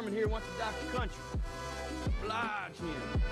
Sherman here wants to dock the country. Oblige him.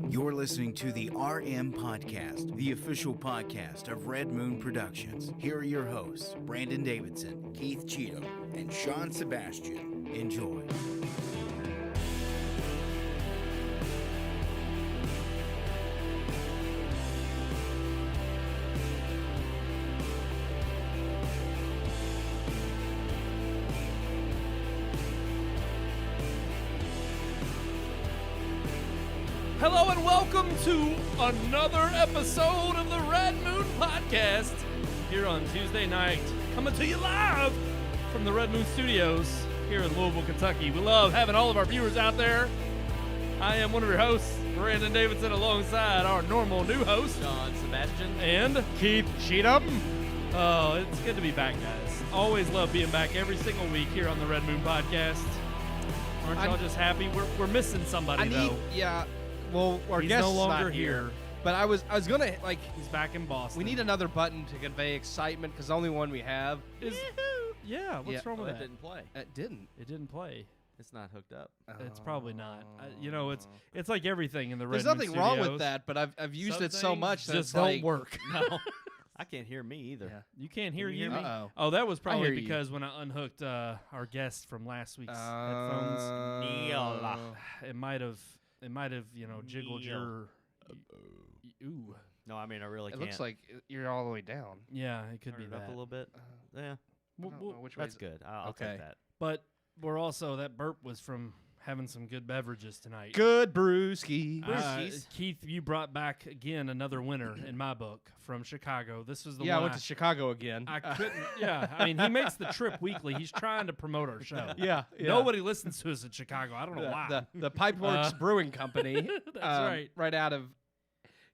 You're listening to the RM Podcast, the official podcast of Red Moon Productions. Here are your hosts, Brandon Davidson, Keith Cheatham, and Sean Sebastian. Enjoy. Hello and welcome to another episode of the Red Moon Podcast here on Tuesday night, coming to you live from the Red Moon Studios here in Louisville, Kentucky. We love having all of our viewers out there. I am one of your hosts, Brandon Davidson, alongside our normal new host, John Sebastian. and Keith Cheatham. oh, it's good to be back, guys. Always love being back every single week here on the Red Moon Podcast. Aren't y'all just happy? We're missing somebody, though. Well, our He's guest no is longer not here. But I was gonna He's back in Boston. We need another button to convey excitement because the only one we have. Yeah, what's Yeah. wrong with It that? didn't play. It didn't. It didn't play. It's not hooked up. It's probably not. It's like everything in the Red There's Moon nothing wrong with Studios. that, but I've used Some it so things much that just it's don't like, work. No, I can't hear me either. Yeah. You can't hear Can you you. hear me? Uh-oh. Oh, that was probably hear you. because when I unhooked our guest from last week's headphones, Neil. it might have jiggled Neil. your. Ooh, No, I mean I really It can't. looks like you're all the way down. yeah, it could Turn be it up that. a little bit. Yeah, I Well, don't well, know which way that's good. I'll Okay. take that. But we're also that burp was from having some good beverages tonight. Good brewski. Keith, you brought back again another winner in my book from Chicago. This was the Yeah, I one went to Chicago again. I couldn't. Yeah, I mean, he makes the trip weekly. He's trying to promote our show. yeah, Nobody listens to us in Chicago. I don't know why. The Pipeworks Brewing Company. That's right out of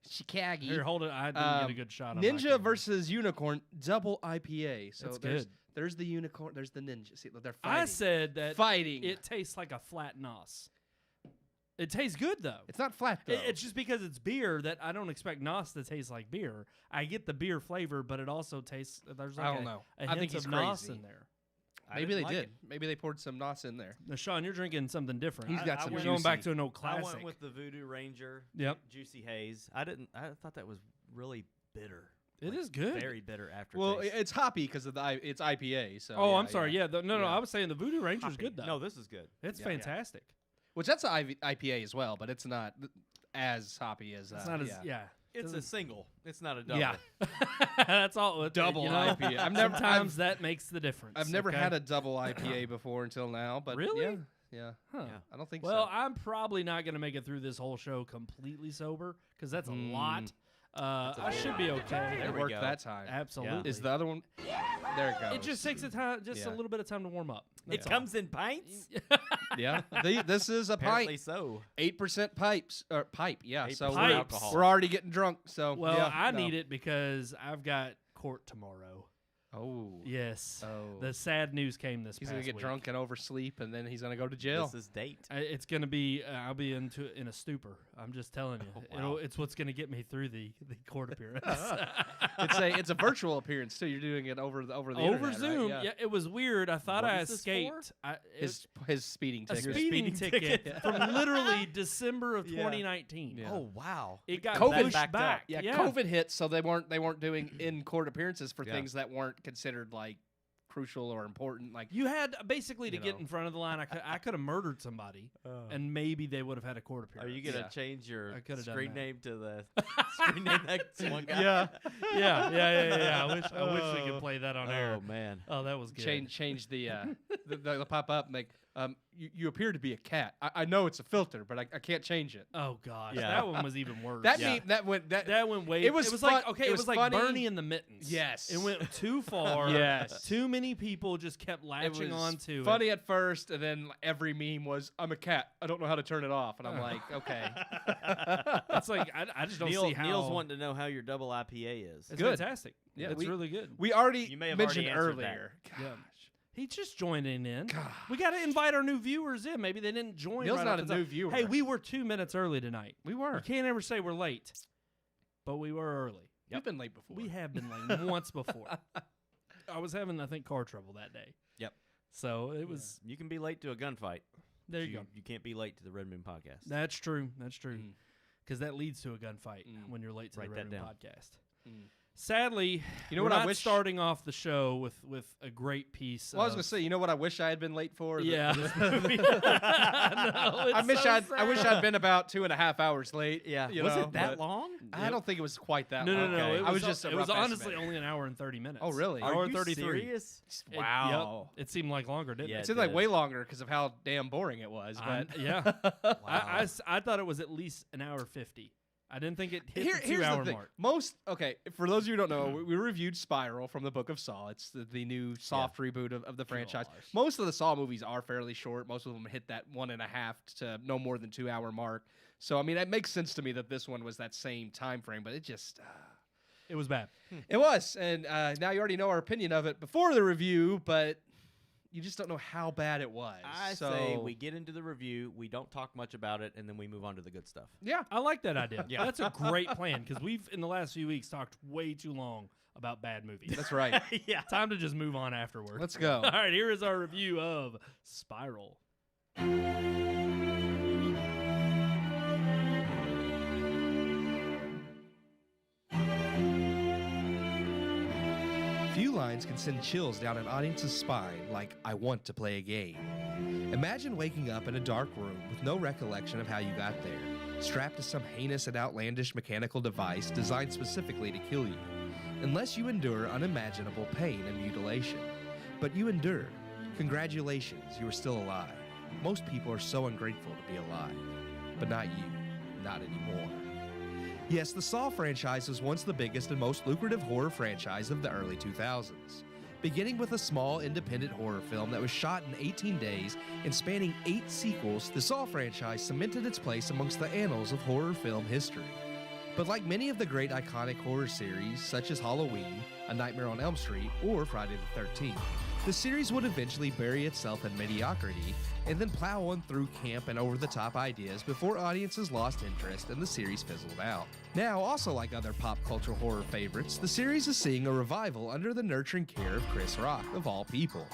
Chicago. Here, hold it. I didn't get a good shot on my Ninja camera. versus Unicorn double IPA. So That's there's good. there's the unicorn, there's the ninja. See, they're fighting. I said that fighting. it tastes like a flat nos. It tastes good though. It's not flat though. It's just because it's beer that I don't expect nos to taste like beer. I get the beer flavor, but it also tastes. There's like I don't know. a I hint think he's of nos crazy. in there. I Maybe they didn't like did. it. Maybe they poured some nos in there. Now, Sean, you're drinking something different. He's got I some We're went- going back juicy. to an old classic. I went with the Voodoo Ranger. Yep. Juicy Haze. I thought that was really bitter. It is good. Very bitter aftertaste. Well, it's hoppy because of it's IPA. So Oh, yeah, I'm sorry. Yeah, no. Yeah. I was saying the Voodoo Ranger's Hoppy. good though. No, this is good. it's Yeah. fantastic. Which that's an IPA as well, but it's not as hoppy as. It's not as yeah. It's a single. It's not a double. Yeah. That's all. Double you know, IPA. Sometimes that makes the difference. I've never okay? had a double IPA before until now, but Really? yeah. Huh. Yeah. I don't think Well, so. I'm probably not going to make it through this whole show completely sober because that's a lot. I should be okay. It we worked go. that time. Absolutely. Is the other one? There it goes. It just takes a time, just a Yeah. little bit of time to warm up. It That's all. comes in pints. Yeah. This is a Apparently pint. so. 8% pipes or pipe. Yeah. 8% So Pipes. alcohol. we're already getting drunk. So Well, yeah, I no. need it because I've got court tomorrow. Oh. Yes. Oh. The sad news came this He's past gonna get week. drunk and oversleep, and then he's gonna go to jail. This is date. It's gonna be. I'll be in a stupor. I'm just telling you. wow. It's what's gonna get me through the court appearance. It's a virtual appearance too. You're doing it over the Over internet, right? Zoom. Yeah. Yeah, it was weird. I thought What I is this escaped. His speeding a ticket. speeding ticket ticket. from literally December of Yeah. 2019. Yeah. Oh wow. It got COVID pushed backed up. back. Yeah, COVID hit, so they weren't doing in court appearances for Yeah. things that weren't considered like crucial or important. Like You had basically to You get know. in front of the line. I could have murdered somebody, and maybe they would have had a court Are appearance. you gonna Yeah. change your I coulda done screen that. name to the screen name that one guy? yeah, yeah. I wish we could play that on air. Oh man. Oh, that was good. change the the pop up and make you appear to be a cat. I know it's a filter, but I can't change it. Oh gosh, Yeah. that one was even worse. That Yeah. that went That went way. It was like fun- okay. it It was was like funny. Bernie and the Mittens. Yes. it went too far. Yes. too many people just kept it latching was onto funny at first, and then every meme was I'm a cat. I don't know how to turn it off, and I'm like, okay, it. It's like I just don't see how. Neil's wanting to know how your double IPA is. It's Good. fantastic. Yeah, it's we- really good. we already You may have mentioned already answered that. earlier. Yeah. He's just joining in. Gosh. We got to invite our new viewers in. Maybe they didn't join. Neil's right not off a the new top. viewer. Hey, we were 2 minutes early tonight. We We were. can't ever say we're late, but we were early. We've been late before. We have been late once before. I was having, I think, car trouble that day. Yep. So it was. You can be late to a gunfight. There you go. You can't be late to the Red Moon podcast. That's true. That's true. Mm. Because that leads to a gunfight Mm. when you're late to Write the that Red Moon down. podcast. Mm. Sadly, You know we're what I not wish- starting off the show with a great piece. Well, I was of- gonna say, you know what I wish I had been late for? Yeah. I wish I'd been about 2.5 hours late. Yeah. you Was know, it that but long? I don't think it was quite that No, long. no, no. Okay. It I was was just. It a was rough honestly estimate. only an hour and 30 minutes. Oh, really? Hour Are and you 33. serious? It- Wow. Yep. It seemed like longer, didn't Yeah, it? It seemed it like did. way longer because of how damn boring it was. But Yeah. Wow. I thought it was at least an hour 50. I didn't think it hit the here's 2 hour the thing. mark. For those of you who don't know, we reviewed Spiral from the Book of Saw. It's the new soft reboot of the franchise. Gosh. Most of the Saw movies are fairly short. Most of them hit that 1.5 to no more than 2 hour mark. So I mean, it makes sense to me that this one was that same time frame. But it just It was bad. it was, and now you already know our opinion of it before the review, but you just don't know how bad it was. I so, say we get into the review, we don't talk much about it, and then we move on to the good stuff. yeah. I like that idea. Yeah. That's a great plan because we've, in the last few weeks, talked way too long about bad movies. That's right. Yeah. Time to just move on afterward. Let's go. All right, here is our review of Spiral. Few lines can send chills down an audience's spine like, I want to play a game. Imagine waking up in a dark room with no recollection of how you got there, strapped to some heinous and outlandish mechanical device designed specifically to kill you, unless you endure unimaginable pain and mutilation. But you endured. Congratulations, you are still alive. Most people are so ungrateful to be alive. But not you. Not anymore. Yes, the Saw franchise was once the biggest and most lucrative horror franchise of the early 2000s. Beginning with a small independent horror film that was shot in 18 days and spanning 8 sequels, the Saw franchise cemented its place amongst the annals of horror film history. But like many of the great iconic horror series, such as Halloween, A Nightmare on Elm Street, or Friday the 13th, the series would eventually bury itself in mediocrity and then plow on through camp and over-the-top ideas before audiences lost interest and the series fizzled out. Now, also like other pop culture horror favorites, the series is seeing a revival under the nurturing care of Chris Rock, of all people.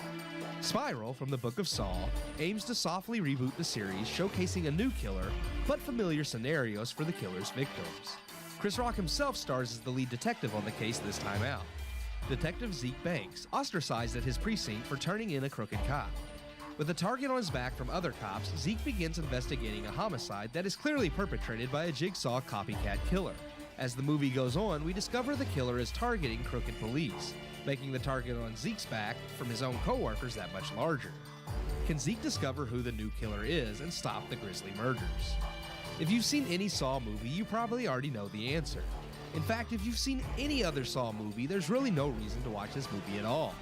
Spiral, from the Book of Saw, aims to softly reboot the series, showcasing a new killer, but familiar scenarios for the killer's victims. Chris Rock himself stars as the lead detective on the case this time out. Detective Zeke Banks, ostracized at his precinct for turning in a crooked cop. With a target on his back from other cops, Zeke begins investigating a homicide that is clearly perpetrated by a Jigsaw copycat killer. As the movie goes on, we discover the killer is targeting crooked police, making the target on Zeke's back from his own co-workers that much larger. Can Zeke discover who the new killer is and stop the grisly murders? If you've seen any Saw movie, you probably already know the answer. In fact, if you've seen any other Saw movie, there's really no reason to watch this movie at all.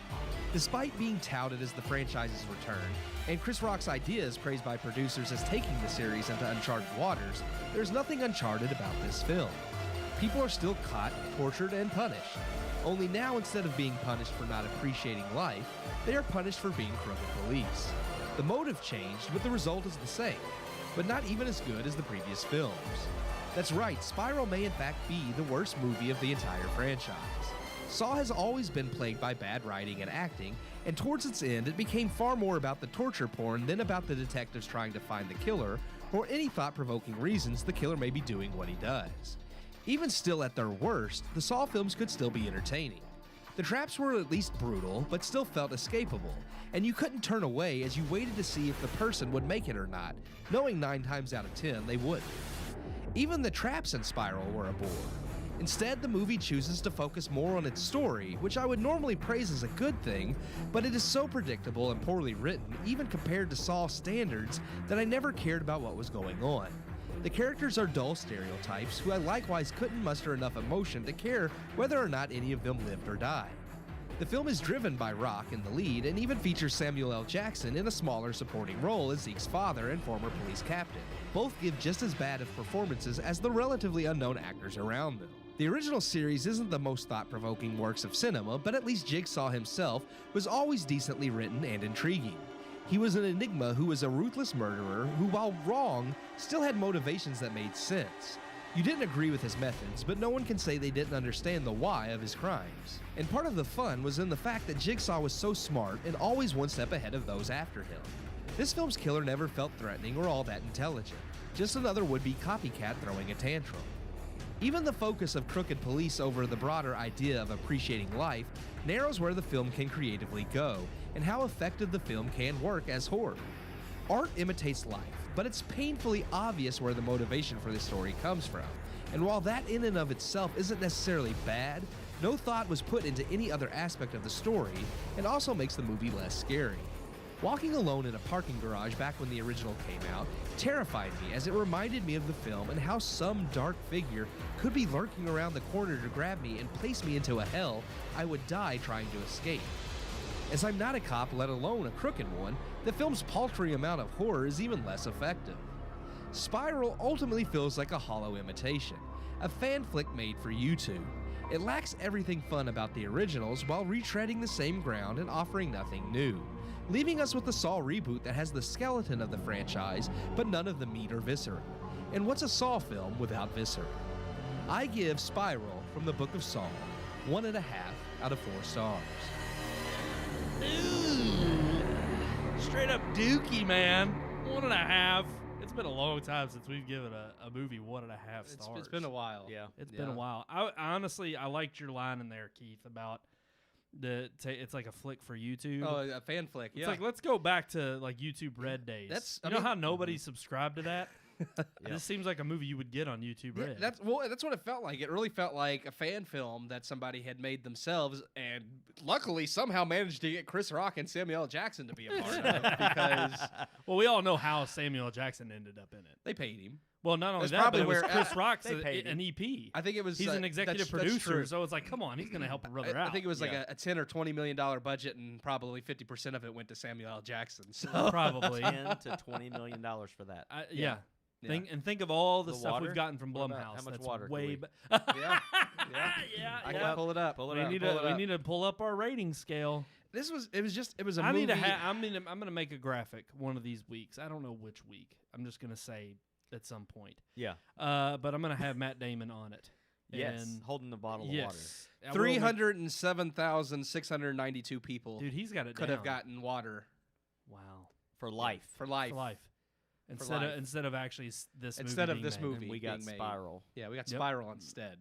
Despite being touted as the franchise's return, and Chris Rock's ideas praised by producers as taking the series into uncharted waters, there's nothing uncharted about this film. People are still caught, tortured, and punished. Only now, instead of being punished for not appreciating life, they are punished for being crooked police. The motive changed, but the result is the same, but not even as good as the previous films. That's right, Spiral may in fact be the worst movie of the entire franchise. Saw has always been plagued by bad writing and acting, and towards its end it became far more about the torture porn than about the detectives trying to find the killer, or any thought-provoking reasons the killer may be doing what he does. Even still at their worst, the Saw films could still be entertaining. The traps were at least brutal, but still felt escapable, and you couldn't turn away as you waited to see if the person would make it or not, knowing 9 times out of 10 they wouldn't. Even the traps in Spiral were a bore. Instead, the movie chooses to focus more on its story, which I would normally praise as a good thing, but it is so predictable and poorly written, even compared to Saw standards, that I never cared about what was going on. The characters are dull stereotypes, who I likewise couldn't muster enough emotion to care whether or not any of them lived or died. The film is driven by Rock in the lead and even features Samuel L. Jackson in a smaller supporting role as Zeke's father and former police captain. Both give just as bad of performances as the relatively unknown actors around them. The original series isn't the most thought-provoking works of cinema, but at least Jigsaw himself was always decently written and intriguing. He was an enigma who was a ruthless murderer who, while wrong, still had motivations that made sense. You didn't agree with his methods, but no one can say they didn't understand the why of his crimes. And part of the fun was in the fact that Jigsaw was so smart and always one step ahead of those after him. This film's killer never felt threatening or all that intelligent, just another would-be copycat throwing a tantrum. Even the focus of crooked police over the broader idea of appreciating life narrows where the film can creatively go and how effective the film can work as horror. Art imitates life, but it's painfully obvious where the motivation for the story comes from. And while that in and of itself isn't necessarily bad, no thought was put into any other aspect of the story, and also makes the movie less scary. Walking alone in a parking garage back when the original came out terrified me, as it reminded me of the film and how some dark figure could be lurking around the corner to grab me and place me into a hell I would die trying to escape. As I'm not a cop, let alone a crooked one, the film's paltry amount of horror is even less effective. Spiral ultimately feels like a hollow imitation, a fan flick made for YouTube. It lacks everything fun about the originals while retreading the same ground and offering nothing new, leaving us with a Saw reboot that has the skeleton of the franchise but none of the meat or viscera. And what's a Saw film without viscera? I give Spiral from the Book of Saw 1.5 out of 4 stars. Straight up dookie, man. 1.5. It's been a long time since we've given a movie 1.5 stars. It's been a while. Yeah. It's been a while. I honestly, I liked your line in there, Keith, about it's like a flick for YouTube. Oh, a fan flick, yeah. It's like, let's go back to like YouTube Red days. You know how nobody subscribed to that? This seems like a movie you would get on YouTube Red. That's what it felt like. It really felt like a fan film that somebody had made themselves, and luckily somehow managed to get Chris Rock and Samuel L. Jackson to be a part of it, because well, we all know how Samuel L. Jackson ended up in it. they paid him. Well, not only That's that, but probably it was where- Chris Rock's They paid an EP. I think it was. He's an executive that's producer, true. so it's like, come on, he's going to help a brother out. I think it was like Yeah. a $10 or $20 million budget, and probably 50% of it went to Samuel L. Jackson. So Probably. $10 to $20 million for that. Yeah. Yeah. Think of all the The stuff water? we've gotten from What about- Blumhouse. how much That's water could way we- yeah, yeah. I yeah. can pull it up. Pull it We up. need pull it to we up. need to pull up our rating scale. It was a I movie. need to I'm gonna make a graphic one of these weeks. I don't know which week. I'm just gonna say at some point. Yeah. But I'm gonna have Matt Damon on it. Yes. And Holding the bottle of water. yes. I will make- 307,692 people Dude, he's got it could down. have gotten water Wow. For life. for life. For life. life. Instead of actually this Instead movie of being this made. movie. And we got being made. Spiral. Yeah, we got Yep. Spiral instead.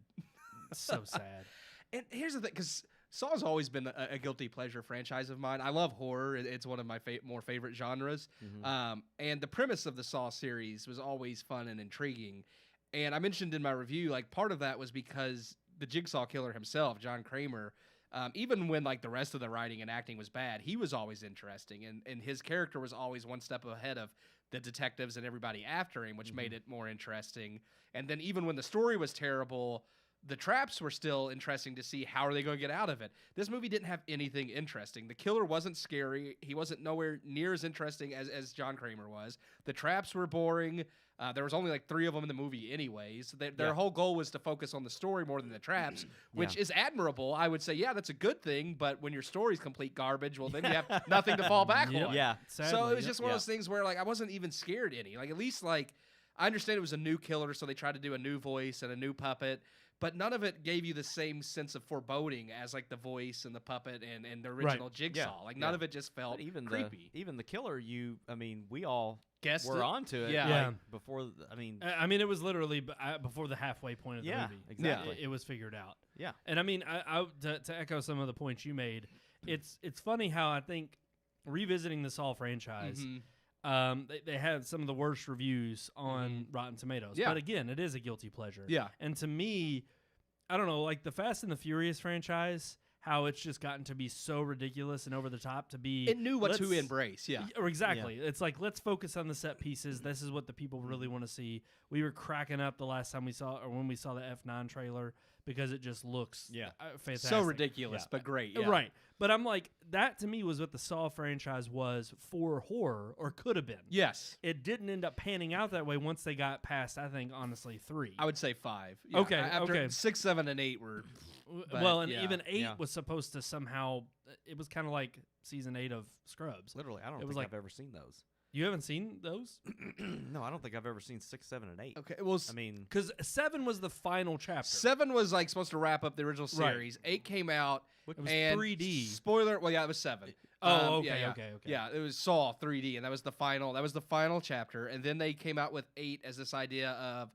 So sad. And here's the thing, because Saw's always been a guilty pleasure franchise of mine. I love horror. It's one of my more favorite genres. And the premise of the Saw series was always fun and intriguing. And I mentioned in my review, like, part of that was because the Jigsaw killer himself, John Kramer, even when like the rest of the writing and acting was bad, he was always interesting. And his character was always one step ahead of the detectives and everybody after him, which made it more interesting. And then even when the story was terrible, the traps were still interesting to see how are they going to get out of it. This movie didn't have anything interesting. The killer wasn't scary. He wasn't nowhere near as interesting as John Kramer was. The traps were boring. There was only like 3 of them in the movie anyways. Their whole goal was to focus on the story more than the traps, which is admirable. I would say, yeah, that's a good thing. But when your story's complete garbage, well, then you have nothing to fall back Yep. on. Yeah. So Sadly, it was yep. just one of those things where like I wasn't even scared any. Like at least like I understand it was a new killer, so they tried to do a new voice and a new puppet, but none of it gave you the same sense of foreboding as like the voice and the puppet and the original Jigsaw. Yeah. Like none Yeah. of it just felt But even creepy. even the killer, we all Guessed were it. onto it. Yeah. Yeah. Like, before. I mean, I mean, it was literally before the halfway point of the Yeah, movie. exactly. It was figured out. yeah. And I mean, to echo some of the points you made, it's funny how I think revisiting the Saw franchise, they had some of the worst reviews on Rotten Tomatoes. Yeah. But again, it is a guilty pleasure. Yeah. And to me, I don't know, like the Fast and the Furious franchise, how it's just gotten to be so ridiculous and over the top to be. It knew what to let's- embrace. Yeah. Or exactly. It's like, let's focus on the set pieces. This is what the people really want to see. We were cracking up the last time we saw, or when we saw the F9 trailer, because it just looks fantastic. So ridiculous, but great. Yeah. Right. But I'm like, that to me was what the Saw franchise was for horror, or could have been. Yes. It didn't end up panning out that way once they got past, I think, honestly, 3. I would say 5. Yeah. Okay, After okay. 6, 7, and 8 were. but well, and yeah, even 8 yeah. was supposed to somehow, it was kind of like season 8 of Scrubs. Literally, I don't It was think like- I've ever seen those. You haven't seen those? No, I don't think I've ever seen 6, 7, and 8. Okay. Well, I mean, Because 7 was the final chapter. 7 was like supposed to wrap up the original Right. series. 8 came out. It was and 3D. Spoiler. Well, yeah, it was 7. Oh, okay, yeah. okay. Yeah, it was Saw 3D, and that was the final. That was the final chapter. And then they came out with 8 as this idea of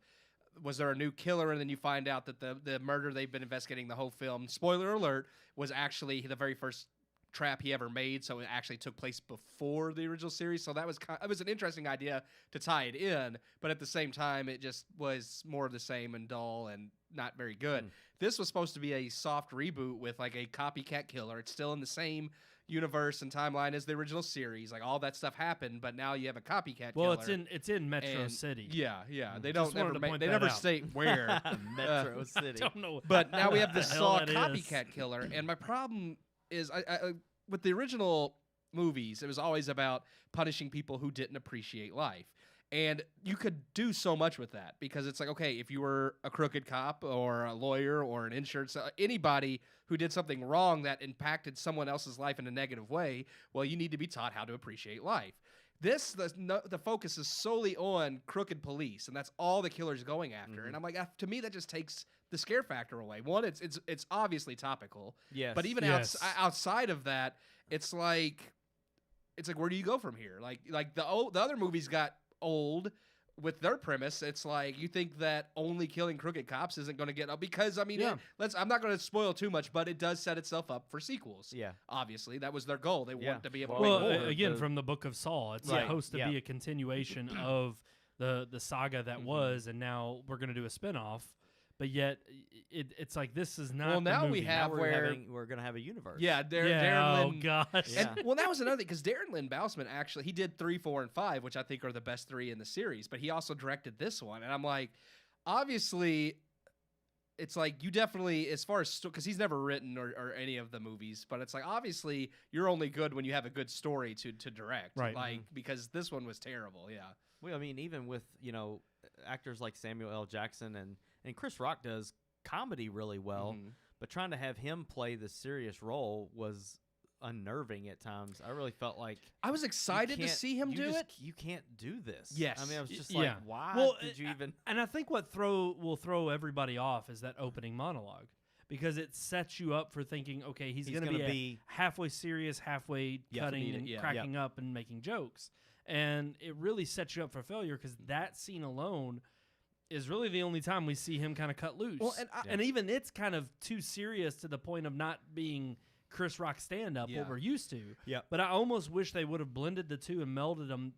was there a new killer, and then you find out that the murder they've been investigating the whole film, spoiler alert, was actually the very first trap he ever made, so it actually took place before the original series. So that was it was an interesting idea to tie it in, but at the same time, it just was more of the same and dull and not very good. This was supposed to be a soft reboot with like a copycat killer. It's still in the same universe and timeline as the original series. Like all that stuff happened, but now you have a copycat Well, killer. it's in Metro And- City. Yeah. They Just don't wanted ever to point they that never out. state where. Metro City. Don't know. But now we have this the hell Saw that is. copycat killer, and my problem is, I with the original movies, it was always about punishing people who didn't appreciate life, and you could do so much with that because it's like, okay, if you were a crooked cop or a lawyer or an insurance, anybody who did something wrong that impacted someone else's life in a negative way, well, you need to be taught how to appreciate life. The focus is solely on crooked police, and that's all the killer's going after. And I'm like, to me, that just takes the scare factor away. One, it's obviously topical, Yes. but even Yes. outside of that, it's like where do you go from here? Like the other movies got old with their premise. It's like you think that only killing crooked cops isn't going to get up because I mean, Yeah. I'm not going to spoil too much, but it does set itself up for sequels. Yeah. Obviously, that was their goal. They Yeah. want to be able Well, to make more. again, The- from the Book of Saul, it's Right. supposed to Yeah. be a continuation of the saga that was, and now we're going to do a spinoff. But yet, it's like this is not. Well, the now we movie. have Now where we're gonna have a universe. yeah, Yeah. Darren Oh Lynn. gosh. Yeah. And, well, that was another thing because Darren Lynn Bousman actually he did 3, 4, and 5, which I think are the best 3 in the series. But he also directed this one, and I'm like, obviously, it's like you definitely, as far as because he's never written or any of the movies, but it's like obviously you're only good when you have a good story to direct, Right. Like because this one was terrible, yeah. Well, I mean, even with actors like Samuel L. Jackson and Chris Rock does comedy really well, Mhm. but trying to have him play the serious role was unnerving at times. I really felt like I was you excited to can't- see him you do just- it. You can't do this. Yes. I mean, I was just Yeah. like, why Well, did you even? And I think what will throw everybody off is that opening monologue because it sets you up for thinking, okay, he's going to gonna be be- halfway serious, halfway cutting comedic, and yeah. cracking up and making jokes, and it really sets you up for failure because that scene alone is really the only time we see him kind of cut loose. Well, and I- even it's kind of too serious to the point of not being Chris Rock stand up Yeah. what we're used to. Yeah. But I almost wish they would have blended the two and melded them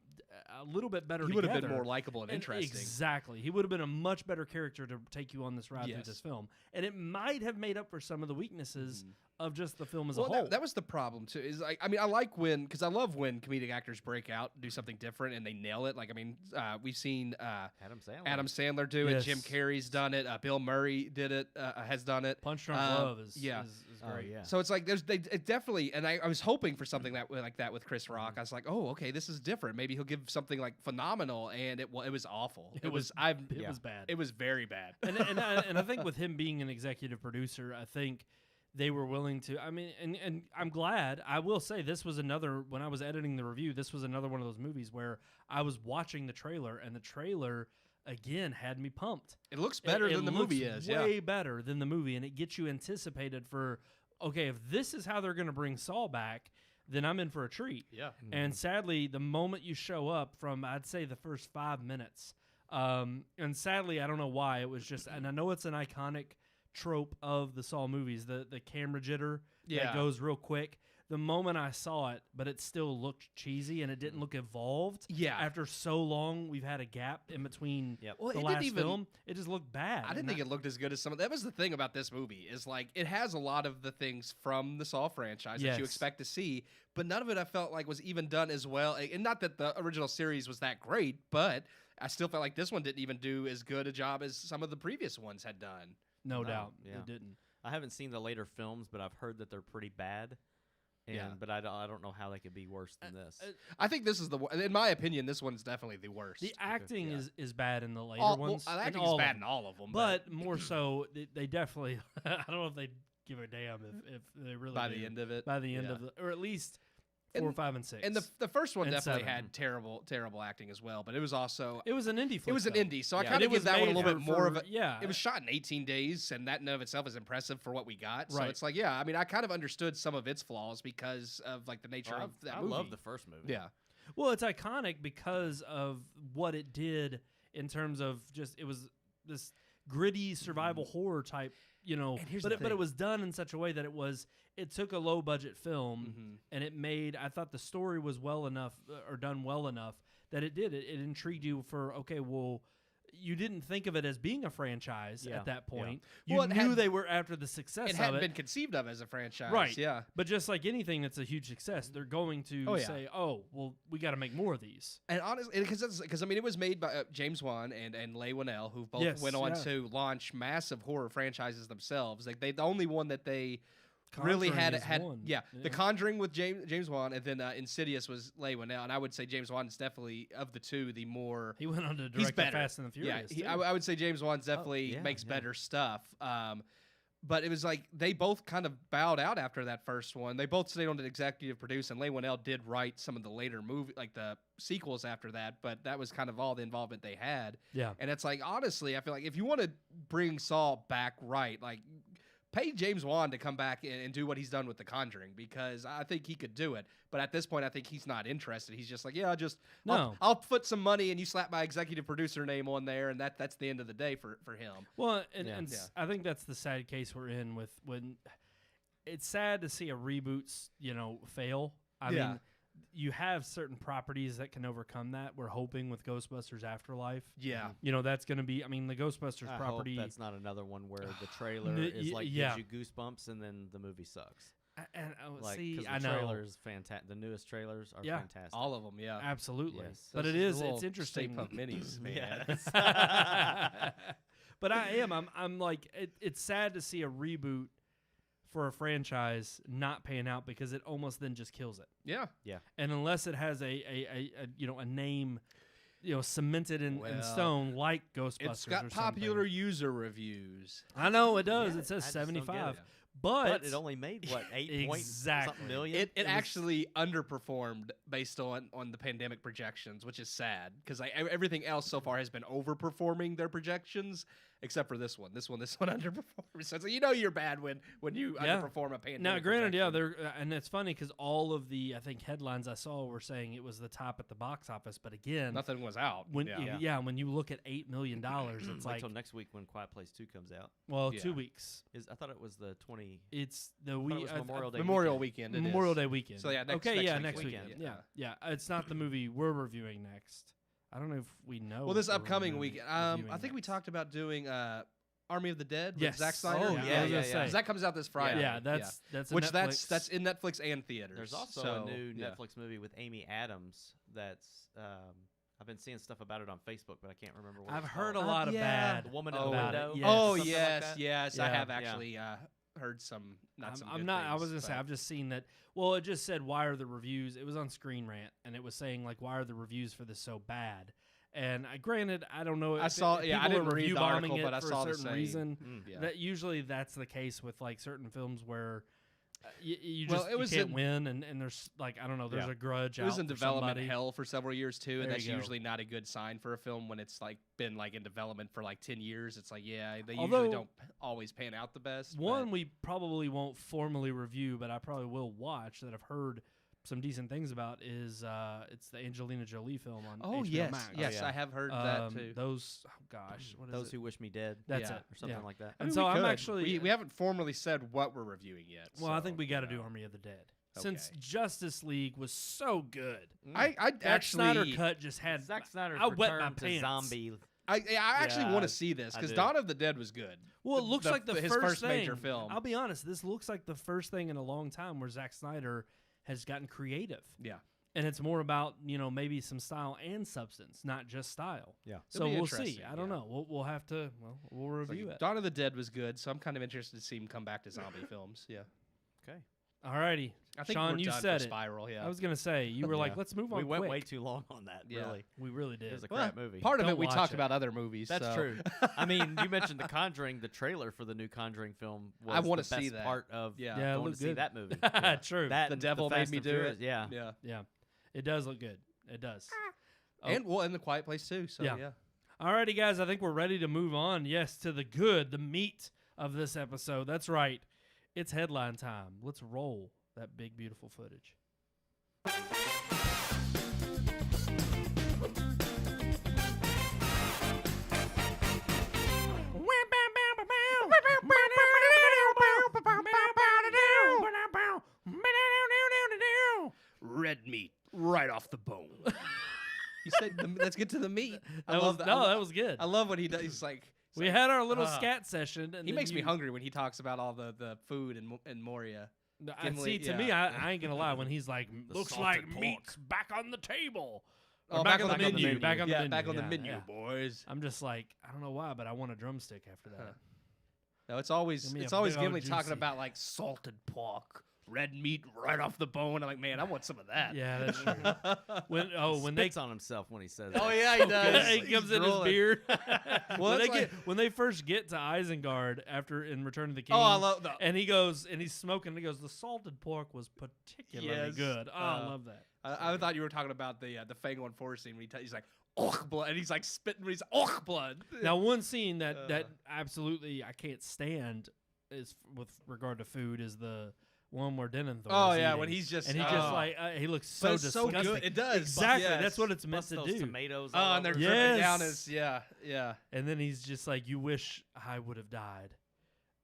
a little bit better He together. would have been more likable and interesting. Exactly. He would have been a much better character to take you on this ride through Yes. this film. And it might have made up for some of the weaknesses of just the film as Well, a whole. that was the problem too. Is I mean, I like because I love when comedic actors break out, do something different, and they nail it. Like I mean, we've seen Adam Sandler. Adam Sandler do it. Yes. Jim Carrey's done it. Bill Murray did it. Has done it. Punch Drunk um, Love is yeah. is Oh, great. yeah. So it's like it definitely, and I was hoping for something like that with Chris Rock. I was like, oh, okay, this is different. Maybe he'll give something like phenomenal, and it was awful. It was bad. It was very bad. and I think with him being an executive producer, I think they were willing to. I mean, and I'm glad. I will say this was another. When I was editing the review, this was another one of those movies where I was watching the trailer, and the trailer again had me pumped. It looks better It than the movie looks is. way Yeah. better than the movie, and it gets you anticipated for. Okay, if this is how they're going to bring Saul back, then I'm in for a treat. Yeah. And sadly, the moment you show up from, I'd say the first 5 minutes, and sadly, I don't know why, it was just, and I know it's an iconic trope of the Saw movies, the camera jitter Yeah. that goes real quick. The moment I saw it, but it still looked cheesy and it didn't look evolved. Yeah. After so long, we've had a gap in between Yep. Well, the it last didn't even. film. It just looked bad. I didn't think it looked as good as some of that was the thing about this movie is like it has a lot of the things from the Saw franchise that you Yes. expect to see, but none of it I felt like was even done as well. And not that the original series was that great, but I still felt like this one didn't even do as good a job as some of the previous ones had done. No No, doubt. yeah. It didn't. I haven't seen the later films, but I've heard that they're pretty bad. Yeah. But I don't know how they could be worse than this. I think this is in my opinion, this one's definitely the worst. The acting yeah. is bad in the later Well, ones. I in think all it's of bad them. in all of them, But more so, they definitely. I don't know if they give a damn if they really by do the end of it, by the end yeah. of the, or at least 4, 5, and 6. And the first one And definitely 7. had terrible acting as well, but it was also it was an indie. Flick, it was an though. indie, so I Yeah. kind It of was give that one a made little bit for- more of a. yeah. It was shot in 18 days, and that in of itself is impressive for what we got. So Right. it's like, yeah, I mean, I kind of understood some of its flaws because of like the nature of that I movie. love the first movie. Yeah, Well, it's iconic because of what it did in terms of just it was this gritty survival horror type, And here's but the but it thing. was done in such a way that it took a low budget film and it made, I thought the story was well enough or done well enough that it intrigued you for, okay, well, you didn't think of it as being a franchise at that point. You Well, it knew had- they were after the success It of hadn't it. been conceived of as a franchise. Right. Yeah. But just like anything that's a huge success, they're going to Oh, yeah. say, oh, well, we got to make more of these. And honestly, because I mean, it was made by James Wan and Leigh Whannell, who both Yes, went on yeah. to launch massive horror franchises themselves. Like the only one that they really Conjuring had is one. yeah, The Conjuring with James Wan, and then Insidious was Leigh Whannell, and I would say James Wan is definitely of the two the more. He went on to He's direct the better. Fast and the Furious. Yeah, too. I would say James Wan definitely yeah, makes yeah. better stuff. But it was like they both kind of bowed out after that first one. They both stayed on to executive produce, and Leigh Whannell did write some of the later like the sequels after that. But that was kind of all the involvement they had. Yeah. And it's like, honestly, I feel like if you want to bring Saw back right, like pay James Wan to come back and do what he's done with The Conjuring, because I think he could do it. But at this point, I think he's not interested. He's just like, yeah, I'll put some money and you slap my executive producer name on there, and that's the end of the day for him. Well, and, Yeah. and Yeah. I think that's the sad case we're in with when it's sad to see a reboots, fail. I Yeah. mean, you have certain properties that can overcome that. We're hoping with Ghostbusters Afterlife. Yeah. That's going to be, I mean, the Ghostbusters I property. hope that's not another one where the trailer N- is like yeah. gives you goosebumps and then the movie sucks. And Like, see, 'cause the I know. trailers fantastic. The newest trailers are Yeah. fantastic. All of them, yeah. Absolutely. Yes. But Those it is, little it's interesting. Stay Puft Minis, man. Yeah. But I'm like, it's sad to see a reboot for a franchise not paying out because it almost then just kills it. Yeah. And unless it has a name, cemented in Well, stone like Ghostbusters, It's got or popular something. user reviews. I know it does. Yeah, it says I just don't get 75, it. but, But it only made what 8 point Exactly. something million. It was- actually underperformed based on the pandemic projections, which is sad because like everything else so far has been overperforming their projections, except for this one. This one underperformed. So it's like, you're bad when you Yeah. underperform a pandemic. now, granted, yeah, projection. they're and it's funny because all of the I think headlines I saw were saying it was the top at the box office, but again, nothing was out. when yeah. when you look at $8 million, it's Wait like till next week when Quiet Place 2 comes out. well, Yeah. 2 weeks. I thought it was the 20. It's the I thought it was I- Memorial Day. Memorial weekend. weekend. it Memorial is. Day weekend. So, yeah, next next weekend. weekend. Yeah. It's not the movie we're reviewing next. I don't know if we know. Well, this what we're upcoming reviewing- weekend, I reviewing think we next. talked about doing Army of the Dead with Yes. Zack Snyder. Oh, I yeah, was yeah, gonna yeah. say. 'Cause that comes out this Friday. Yeah, that's a which Netflix. that's in Netflix and theaters. There's also So, a new yeah. Netflix movie with Amy Adams that's I've been seeing stuff about it on Facebook, but I can't remember what I've it's heard a called. lot of yeah. bad. The Woman in in the the about Window. it. Yes. Oh Something like yes, that. yes, I Yeah. have Yeah. actually heard some. Not some. I'm good not. I things, was gonna say. but- I've just seen that. Well, it just said why are the reviews? It was on Screen Rant, and it was saying like why are the reviews for this so bad? And granted, I don't know. I if saw. if Yeah, I people didn't are read review the bombing article, it but I for saw a the certain same. reason. Yeah. That usually that's the case with like certain films where you Well, just it was you can't in- win, and there's like I don't know. There's Yeah. a grudge. It was out in for development somebody. hell for several years too, and There that's you go. usually not a good sign for a film when it's like been like in development for like 10 years. It's like they Although- usually don't always pan out the best. One we probably won't formally review, but I probably will watch that I've heard some decent things about is it's the Angelina Jolie film on oh HBO yes, Max. yes, yeah. I have heard that too. Those gosh, what is Those it? Who Wish Me Dead. That's Yeah. it Or something yeah. like that. And I mean, so we I'm could. actually we haven't formally said what we're reviewing yet. well, I so, think we got to you do know. Army of the Dead since Okay. Justice League was so good. I That actually Snyder cut just had Zack Snyder's I wet my return to pants. zombie. I actually Yeah, want to see this I because do. Dawn of the Dead was good. Well, it looks like his first first thing. major film. I'll be honest, this looks like the first thing in a long time where Zack Snyder has gotten creative. Yeah. And it's more about, maybe some style and substance, not just style. Yeah. So It'll be we'll see. interesting, I don't yeah. know. We'll have to, we'll review it. Dawn of the Dead was good, so I'm kind of interested to see him come back to zombie films. Yeah. Okay. Alrighty. I think Sean, we're you done said for it. Spiral, yeah. I was going to say, you were like, Yeah. let's move on We went quick. way too long on that. Yeah. Really, We really did. it was a Well, crap movie. Part of Don't it we watch talked it. about other movies. That's so. true. I mean, you mentioned The Conjuring. The trailer for the new Conjuring film was I wanna the best see that. part of Yeah. Yeah, it going looked to see good. that movie. True. That The and devil made Fast me and do Furious, it. Yeah. Yeah. Yeah. It does look good. It does. Oh. And The Quiet Place too. So Yeah. yeah. Alrighty, guys, I think we're ready to move on. Yes, to the good, the meat of this episode. That's right. It's headline time. Let's roll that big, beautiful footage. right off the bone. He said, "Let's get to the meat." That was good. I love what he does. He's like, We had our little scat session. And he then makes me hungry when he talks about all the food in Moria. See, to me, I ain't gonna lie. When he's like, looks salted like pork. meat's back on the table. Oh, Or back on the menu. Back on the menu. back on the Yeah, menu, yeah. boys. I'm just like, I don't know why, but I want a drumstick after that. No, it's always Give me it's a always big old Gimli talking juicy. about like salted pork, red meat right off the bone. I'm like, man, I want some of that. Yeah, that's true. when they Spits on himself when he says Oh that. yeah, he does. he He's comes in his drooling. beard. Well, when, it's when they first get to Isengard after in Return of the King, Oh, I love that. and he goes and he's smoking. And he goes, the salted pork was particularly Yes. good. Oh, I love that. I thought you were talking about the Fangorn Forest scene when he's like, "Och blood," and he's like spitting. He's "Och blood." Now, one scene that absolutely I can't stand is with regard to food is the one where Denethor. Oh is yeah, eating. when he's just and he just like he looks so But it's so disgusting. good. It does. Exactly. Yes. That's what it's meant Bust to those do. tomatoes. Oh, all and they're over. dripping down Yes. his yeah. And then he's just like, you wish I would have died,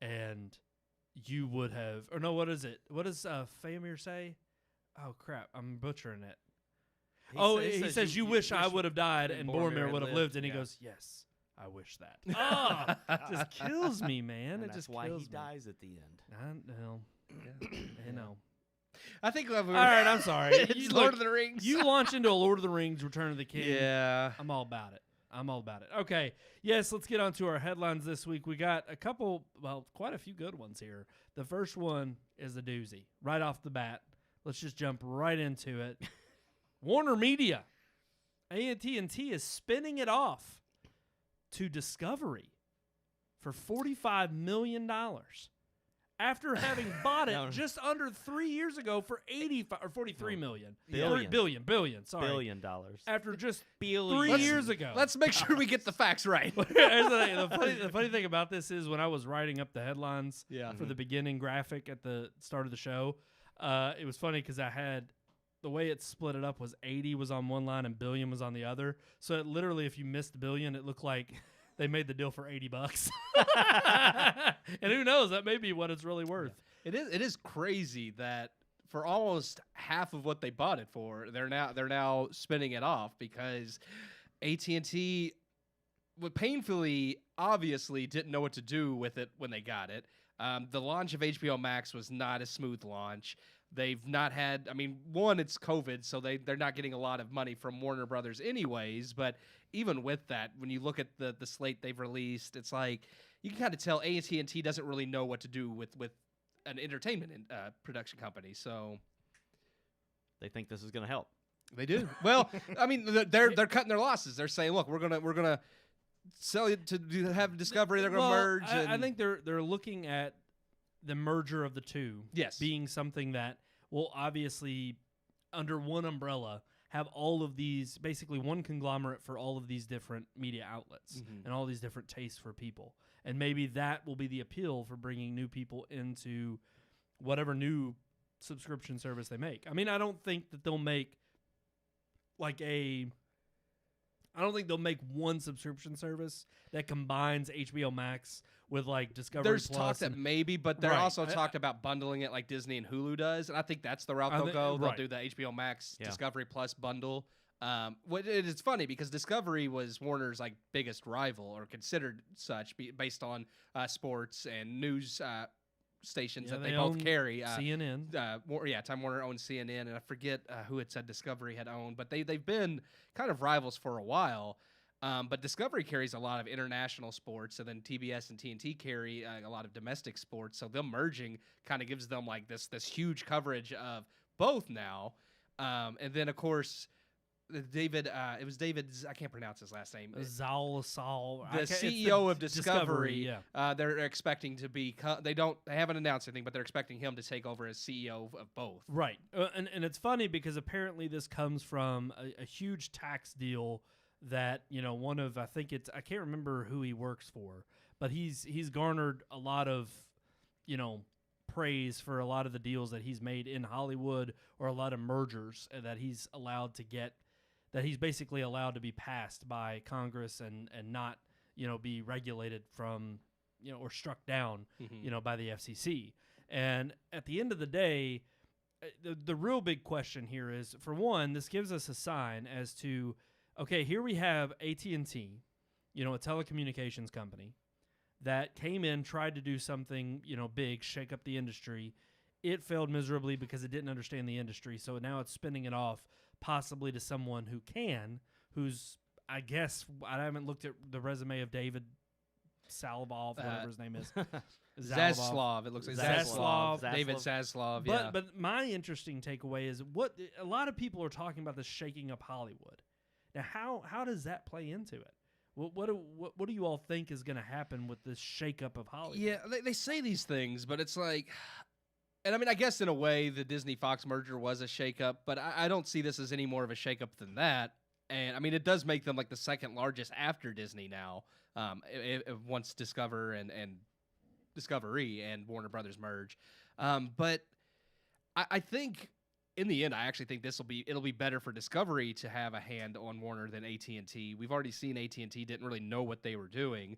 and you would have. Or no, what is it? What does Faramir say? Oh crap, I'm butchering it. He says you wish I would have died and Boromir would have lived, and he yeah. goes, yes, I wish that. Oh, it just kills me, man. And It that's just why kills he me. dies at the end. I know. I know. I think all All right, I'm sorry. It's Lord of the Rings. You launch into a Lord of the Rings, Return of the King. Yeah. I'm all about it. Okay. Yes, let's get on to our headlines this week. We got a couple, quite a few good ones here. The first one is a doozy. Right off the bat. Let's just jump right into it. Warner Media, AT&T is spinning it off to Discovery for $45 million after having bought it No. just under 3 years ago for $43 million. Billion. Billion, sorry. $1 billion. After just Billion. 3 years ago. Let's make sure we get the facts right. Here's the funny thing about this is when I was writing up the headlines Yeah. for the beginning graphic at the start of the show, it was funny because I had the way it split it up was 80 was on one line and billion was on the other. So it literally, if you missed billion, it looked like they made the deal for $80. And who knows? That may be what it's really worth. It is crazy that for almost half of what they bought it for, they're now spinning it off because AT&T painfully obviously didn't know what to do with it when they got it. The launch of HBO Max was not a smooth launch. They've not had, one, it's COVID, so they're not getting a lot of money from Warner Brothers anyways, but even with that, when you look at the slate they've released, it's like, you can kind of tell AT&T doesn't really know what to do with an entertainment production company, so... They think this is going to help. They do. Well, they're cutting their losses. They're saying, look, we're gonna sell it to have Discovery. They're gonna merge. I think they're looking at the merger of the two. Yes. Being something that will obviously, under one umbrella, have all of these, basically one conglomerate for all of these different media outlets and all these different tastes for people. And maybe that will be the appeal for bringing new people into whatever new subscription service they make. I don't think that they'll make I don't think they'll make one subscription service that combines HBO Max with Discovery there's Plus. talk that maybe, but they're Right. also talked about bundling it like Disney and Hulu does, and I think that's the route I they'll thi- go. They'll right. do the HBO Max Yeah. Discovery Plus bundle. It's funny because Discovery was Warner's biggest rival, or considered such, based on sports and news stations Yeah, that they they both own carry. CNN. Time Warner owns CNN, and I forget who it said Discovery had owned, but they've been kind of rivals for a while. But Discovery carries a lot of international sports, and then TBS and TNT carry a lot of domestic sports. So them merging kind of gives them this huge coverage of both now. And then of course David, it was David. I can't pronounce his last name. Zal, The CEO of Discovery. Yeah. They're expecting to be. They haven't announced anything, but they're expecting him to take over as CEO of both. Right. And it's funny because apparently this comes from a huge tax deal that, one of, I can't remember who he works for, but he's garnered a lot of, praise for a lot of the deals that he's made in Hollywood, or a lot of mergers that he's allowed to get, that he's basically allowed to be passed by Congress and not, be regulated from, or struck down, by the FCC. And at the end of the day, the real big question here is, for one, this gives us a sign as to, okay, here we have AT&T, a telecommunications company that came in, tried to do something, big, shake up the industry. It failed miserably because it didn't understand the industry. So now it's spinning it off possibly to someone who's, I guess, I haven't looked at the resume of David Salavov, whatever his name is. Zaslav. It looks like Zaslav. David Zaslav. Yeah. But my interesting takeaway is what a lot of people are talking about, this shaking up Hollywood. Now, how does that play into it? What do you all think is going to happen with this shakeup of Hollywood? Yeah, they say these things, but it's like, and I mean, I guess in a way the Disney-Fox merger was a shakeup, but I don't see this as any more of a shakeup than that. And I mean, it does make them like the second largest after Disney now. Once Discovery and Warner Brothers merge, but I think in the end, I actually think it'll be better for Discovery to have a hand on Warner than AT&T. We've already seen AT&T didn't really know what they were doing,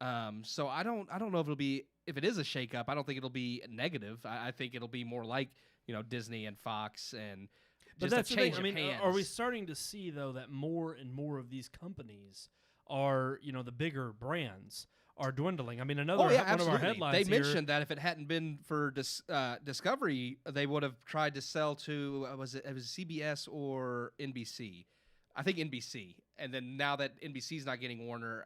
so I don't know if it is a shakeup. I don't think it'll be negative. I think it'll be more like Disney and Fox and. But just that's a the thing. change I mean, of hands. are we starting to see though that more and more of these companies are, the bigger brands are dwindling? I mean, one of our headlines They here, mentioned that if it hadn't been for Discovery, they would have tried to sell to it was CBS or NBC. I think NBC. And then now that NBC's not getting Warner,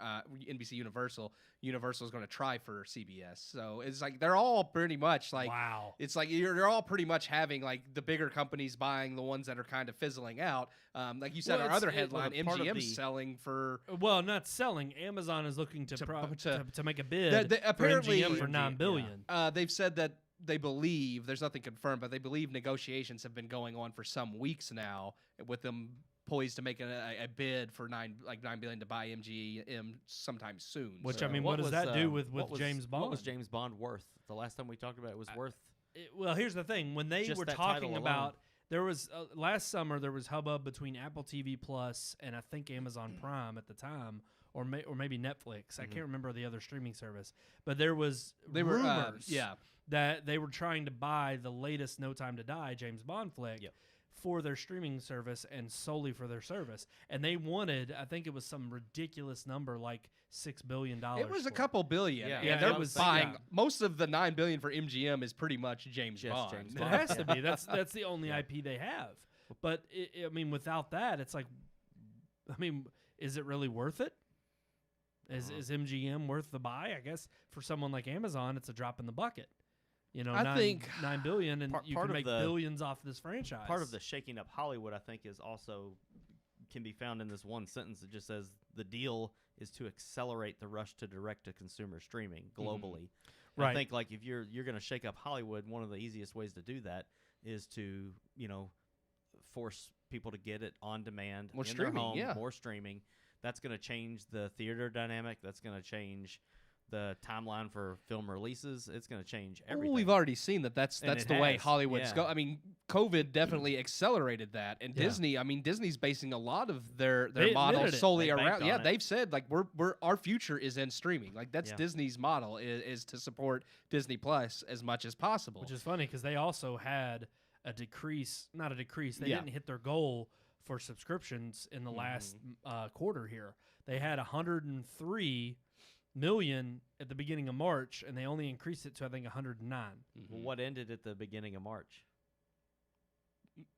NBC Universal is going to try for CBS. So it's like they're all pretty much like, wow. It's like they're all pretty much having like the bigger companies buying the ones that are kind of fizzling out. Like you said, Well, our other it's headline, part of MGM's the- selling for. Well, not selling. Amazon is looking to make a bid apparently for MGM for $9 billion. They've said that they believe, there's nothing confirmed, but they believe negotiations have been going on for some weeks now with them poised to make a bid for $9 billion to buy MGM sometime soon. Which, So- I mean, what does that do with James Bond? What was James Bond worth? The last time we talked about it was worth. Well, here's the thing. When they Just were that talking title about, there was last summer there was hubbub between Apple TV Plus and I think Amazon Prime at the time, or maybe Netflix. I can't remember the other streaming service, but there was rumors that they were trying to buy the latest No Time to Die James Bond flick. Yep. For their streaming service and solely for their service, and they wanted, I think it was some ridiculous number like $6 billion. It was a couple billion. Yeah, and that they're was- buying yeah. most of the $9 billion for MGM is pretty much James Just Bond. James It Bond. has to be. That's the only IP they have. But I mean, without that, it's like, I mean, is it really worth it? Is MGM worth the buy? I guess for someone like Amazon, it's a drop in the bucket. I think $9 billion, and you part can of make the- billions off this franchise. Part of the shaking up Hollywood, I think, is also can be found in this one sentence that just says the deal is to accelerate the rush to direct to consumer streaming globally. And Right. I think like if you're going to shake up Hollywood, one of the easiest ways to do that is to force people to get it on demand More in streaming, their home, yeah. more streaming. That's going to change the theater dynamic. That's going to change the timeline for film releases. It's going to change everything. Well, we've already seen that's And the it way has, Hollywood's yeah. go. I mean, COVID definitely accelerated that, and Yeah. Disney. I mean, Disney's basing a lot of their They model admitted it. solely They banked around. on Yeah, it. they've said like our future is in streaming. Like that's Yeah. Disney's model is to support Disney Plus as much as possible. Which is funny because they also had a decrease, not a decrease. They Yeah. didn't hit their goal for subscriptions in the last quarter here. They had 103 million at the beginning of March, and they only increased it to, I think, 109. Well, what ended at the beginning of March?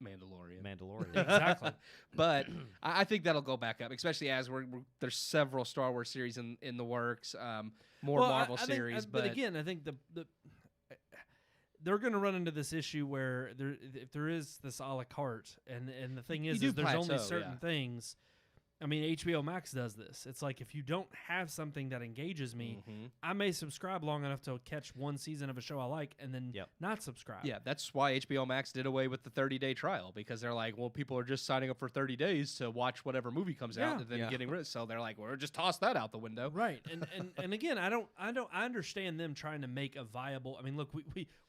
Mandalorian. Mandalorian. Exactly. But I think that'll go back up, especially as there's several Star Wars series in the works, more Well, Marvel I think- series. but again, I think the they're going to run into this issue where if there is this a la carte, and the thing is do there's only plateau, certain yeah. things. I mean, HBO Max does this. It's like if you don't have something that engages me, I may subscribe long enough to catch one season of a show I like and then Yep. not subscribe. Yeah, that's why HBO Max did away with the 30-day trial, because they're like, well, people are just signing up for 30 days to watch whatever movie comes out Yeah. and then Yeah. getting rid. So they're like, well, just toss that out the window. Right. And again, I understand them trying to make a viable. I mean, look,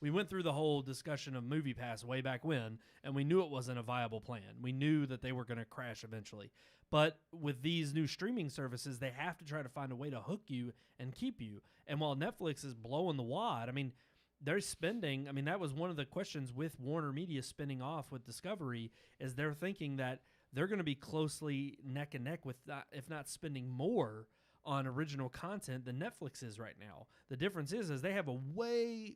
we went through the whole discussion of Movie Pass way back when, and we knew it wasn't a viable plan. We knew that they were going to crash eventually. But with these new streaming services, they have to try to find a way to hook you and keep you. And while Netflix is blowing the wad, I mean, they're spending. I mean, that was one of the questions with Warner Media spinning off with Discovery, is they're thinking that they're going to be closely neck and neck with, if not spending more on original content than Netflix is right now. The difference is they have a way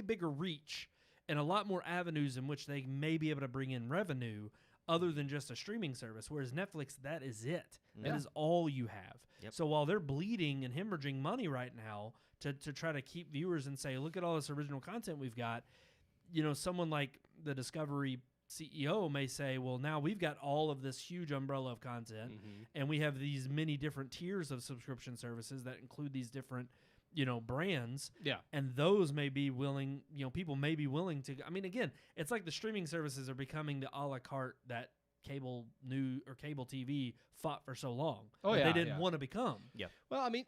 bigger reach and a lot more avenues in which they may be able to bring in revenue other than just a streaming service, whereas Netflix, that is it. Yeah. That is all you have. Yep. So while they're bleeding and hemorrhaging money right now to try to keep viewers and say, look at all this original content we've got, someone like the Discovery CEO may say, well, now we've got all of this huge umbrella of content, and we have these many different tiers of subscription services that include these different brands. Yeah. And those may be willing, people may be willing to, I mean, again, it's like the streaming services are becoming the a la carte that cable TV fought for so long. Oh, that yeah, they didn't yeah. want to become. Yeah. Well, I mean,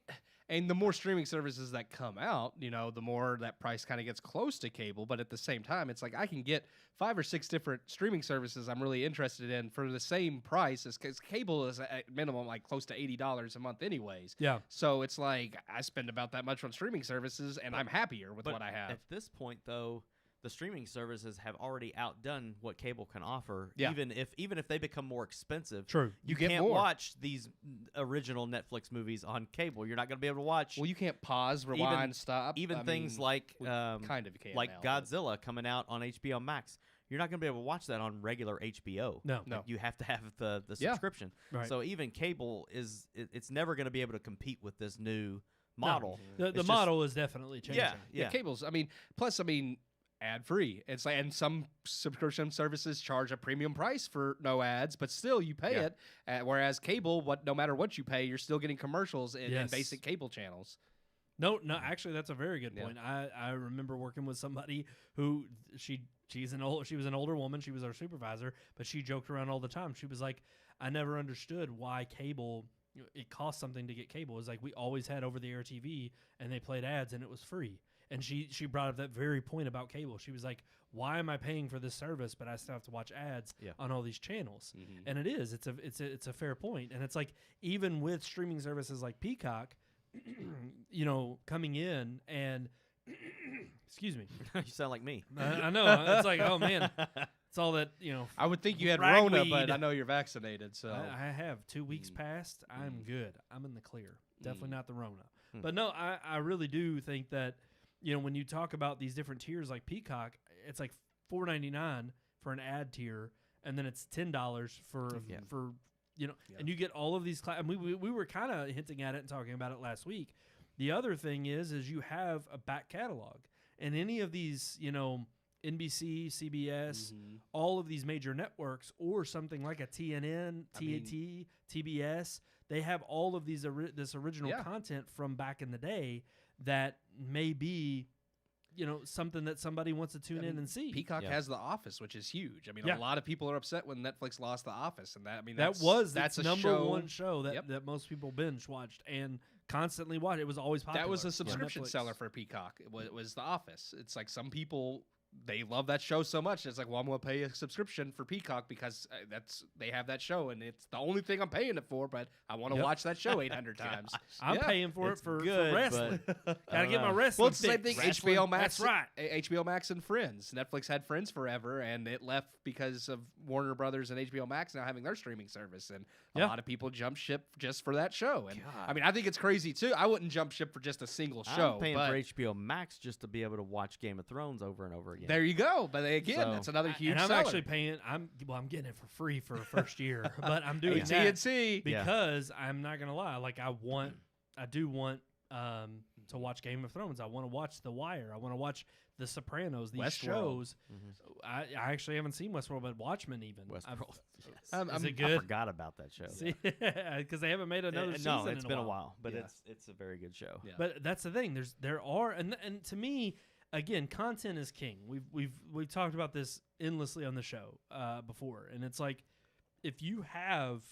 and the more streaming services that come out, the more that price kind of gets close to cable. But at the same time, it's like I can get 5 or 6 different streaming services I'm really interested in for the same price, as because cable is at minimum like close to $80 a month anyways. Yeah. So it's like I spend about that much on streaming services, and I'm happier with But what I have. at this point, though, the streaming services have already outdone what cable can offer. Yeah. Even if they become more expensive, True. You get can't more. watch these original Netflix movies on cable. You're not going to be able to watch. Well, you can't pause, rewind, stop. Even I things mean, like kind of you can like now, but- Godzilla coming out on HBO Max. You're not going to be able to watch that on regular HBO. No. No. You have to have the Yeah. subscription. Right. So even cable it's never going to be able to compete with this new model. The It's just- model is definitely changing. Yeah, cables. I mean, plus, ad free. It's like, and some subscription services charge a premium price for no ads, but still you pay Yeah. it. Whereas cable, no matter what you pay, you're still getting commercials in Yes. basic cable channels. No, actually, that's a very good Yeah. point. I remember working with somebody who she was an older woman. She was our supervisor, but she joked around all the time. She was like, I never understood why cable, it cost something to get cable. It was like we always had over-the-air TV, and they played ads, and it was free. And she brought up that very point about cable. She was like, why am I paying for this service, but I still have to watch ads Yeah. on all these channels? And it is. It's a fair point. And it's like, even with streaming services like Peacock, coming in and excuse me. You sound like me. I know. It's like, oh man, it's all that, I would think you had Rona, ragweed. but I know you're vaccinated, so I have 2 weeks past. I'm good. I'm in the clear. Definitely not the Rona. Hmm. But no, I really do think that, when you talk about these different tiers like Peacock, it's like $4.99 for an ad tier, and then it's $10 for Yeah. and you get all of these. And we were kind of hinting at it and talking about it last week. The other thing is you have a back catalog, and any of these, NBC, CBS, all of these major networks, or something like a TNN, TAT, TBS, they have all of these this original Yeah. content from back in the day that may be, something that somebody wants to tune in and see. Peacock Yeah. has The Office, which is huge. I mean, Yeah. a lot of people are upset when Netflix lost The Office, and that's that's its a number show. one show that, Yep. that most people binge watched and constantly watched. It was always popular. That was a on subscription Netflix. seller for Peacock. It was The Office. It's like some people, they love that show so much. It's like, well, I'm going to pay a subscription for Peacock because they have that show, and it's the only thing I'm paying it for. But I want to Yep. watch that show 800 times. I'm Yeah. paying for It's it for good, wrestling. but Gotta get my know. wrestling. Well, it's the same fix. thing. HBO That's Max. right. HBO Max and Friends. Netflix had Friends forever, and it left because of Warner Brothers and HBO Max now having their streaming service. And a Yeah. lot of people jump ship just for that show. And God. I mean, I think it's crazy too. I wouldn't jump ship for just a single show. I'm paying but for HBO Max just to be able to watch Game of Thrones over and over again. there you go. But again, So- that's another huge And I'm seller. actually paying. I'm getting it for free for the first year, but I'm doing that AT&T. Yeah. because I'm not gonna lie. Like I do want to watch Game of Thrones. I want to watch The Wire. I want to watch The Sopranos. These Westworld. shows. Mhm. I actually haven't seen Westworld, but Watchmen even. Westworld. Yes. Is it I good? forgot about that show. Because they haven't made another season. No, it's in been a a while. while, but Yeah. it's a very good show. Yeah. But that's the thing. There are and to me, again, content is king. We've talked about this endlessly on the show before, and it's like if you have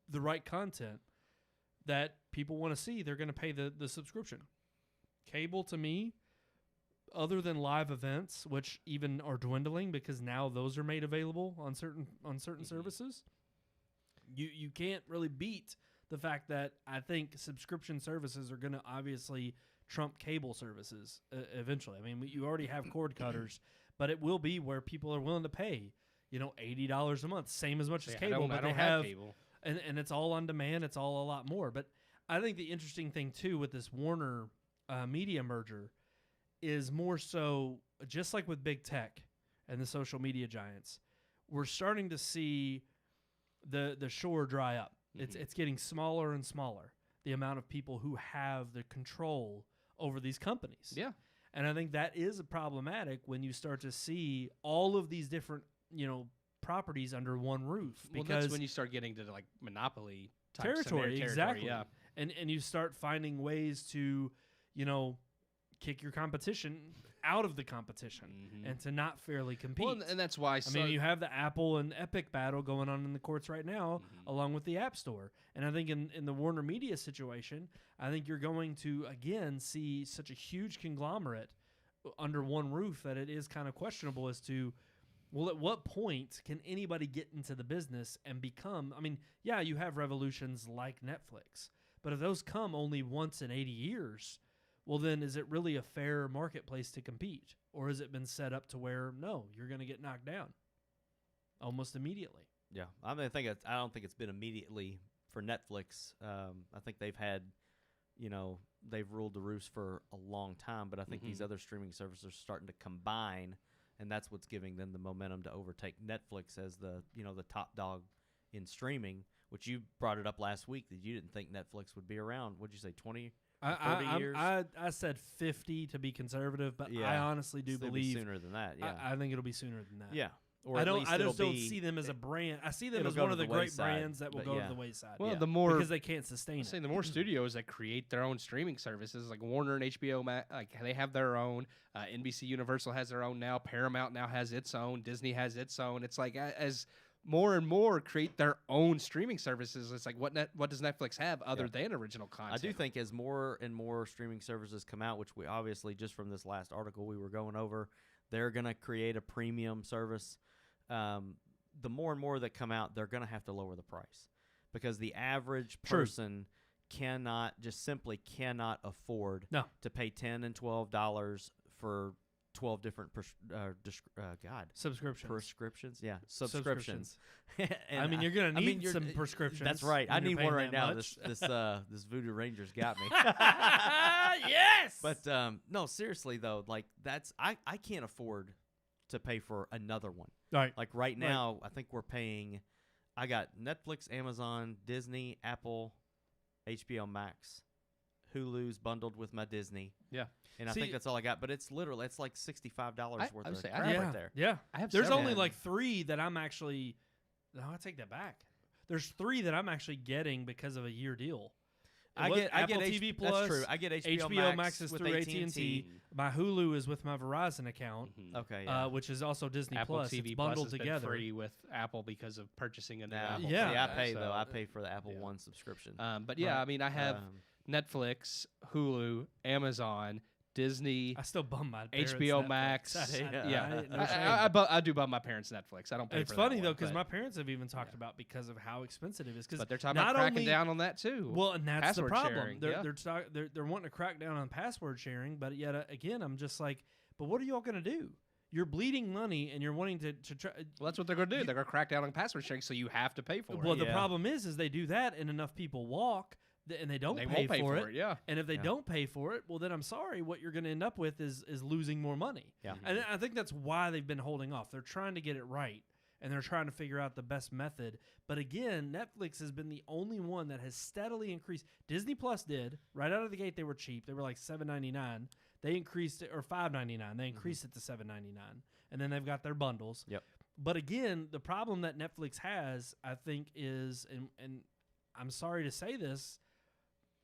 the right content that people want to see, they're going to pay the subscription. Cable, to me, other than live events, which even are dwindling because now those are made available on certain services, you can't really beat the fact that I think subscription services are going to obviously trump cable services eventually. I mean, you already have cord cutters, but it will be where people are willing to pay, $80 a month, same as much as cable. I But don't they have cable. and it's all on demand. It's all a lot more. But I think the interesting thing too with this Warner Media merger is more so just like with big tech and the social media giants, we're starting to see the shore dry up. It's getting smaller and smaller, the amount of people who have the control over these companies. Yeah. And I think that is problematic when you start to see all of these different, properties under one roof. Well, Because that's when you start getting to like monopoly type territory, exactly. Yeah. And you start finding ways to, kick your competition out of the competition and to not fairly compete. Well, and that's why. I mean, you have the Apple and Epic battle going on in the courts right now, along with the App Store. And I think in the Warner Media situation, I think you're going to, again, see such a huge conglomerate under one roof that it is kind of questionable as to, well, at what point can anybody get into the business and become, I mean, yeah, you have revolutions like Netflix, but if those come only once in 80 years, well, then is it really a fair marketplace to compete? Or has it been set up to where, no, you're going to get knocked down almost immediately? Yeah, I don't think it's been immediately for Netflix. I think they've had, they've ruled the roost for a long time, but I think these other streaming services are starting to combine, and that's what's giving them the momentum to overtake Netflix as the top dog in streaming, which you brought it up last week that you didn't think Netflix would be around. What'd you say, 20 30 years? I said 50 to be conservative, but I honestly do So it'll believe be sooner than that. Yeah, I think it'll be sooner than that. yeah. Or I at don't. least I just it'll don't be- see them as a brand. I see them it'll as go one to of the the great wayside, brands that will but go yeah. to the wayside. Well, Yeah. the more because they can't sustain I'm it. saying the more studios that create their own streaming services, like Warner and HBO, like they have their own. NBC Universal has their own now. Paramount now has its own. Disney has its own. It's like as more and more create their own streaming services, it's like what does Netflix have other than original I content? do think as more and more streaming services come out, which we obviously just from this last article we were going over, they're going to create a premium service. The more and more that come out, they're going to have to lower the price because the average person simply cannot afford No. to pay $10 and $12 for 12 different Subscriptions. prescriptions. Yeah, subscriptions. And I mean, you're gonna need you're- some prescriptions. That's right. I when you're need paying one right that now. much. This Voodoo Ranger's got me. Yes. But no, seriously though, like I can't afford to pay for another one. All right. Like right now, I think we're paying. I got Netflix, Amazon, Disney, Apple, HBO Max, Hulu's bundled with my Disney. Yeah. And I See- think that's all I got. But it's like $65 worth I would of say crap I have- right there. Yeah. I have There's several. only like 3 that I'm actually. No, I take that back. There's 3 that I'm actually getting because of a year deal. I It get was Apple H- TV Plus. That's true. I get HBO Max is with through AT&T. AT&T. My Hulu is with my Verizon account, Okay. Yeah. which is also Disney Apple Plus. TV It's Plus bundled has been together. free with Apple because of purchasing a new yeah. Apple. Yeah. See, I pay so- though. I pay for the Apple yeah. One subscription. But yeah, Right. I mean, I have Netflix, Hulu, Amazon, Disney, I still bum my parents' HBO Netflix. Max. Yeah. No shame. I do buy my parents' Netflix. I don't pay It's for funny that though one, because but- my parents have even talked about because of how expensive it is. Because But they're talking about cracking down on that too. Well, and that's the Password problem. sharing, They're yeah. they're wanting to crack down on password sharing, but yet again, I'm just like, but what are y'all gonna do? You're bleeding money, and you're wanting to try. Well, that's what they're going to do. They're going to crack down on password sharing, so you have to pay for Well, it. the Yeah. problem is they do that, and enough people walk, and they don't They pay won't pay for for it. Yeah. And if they Yeah. don't pay for it, well, then I'm sorry. What you're going to end up with is losing more money. Yeah. And I think that's why they've been holding off. They're trying to get it right, and they're trying to figure out the best method. But again, Netflix has been the only one that has steadily increased. Disney Plus did right out of the gate. They were cheap. They were like $7.99. They increased it, or $5.99. They increased it to $7.99, and then they've got their bundles. Yep. But again, the problem that Netflix has, I think, is, and I'm sorry to say this,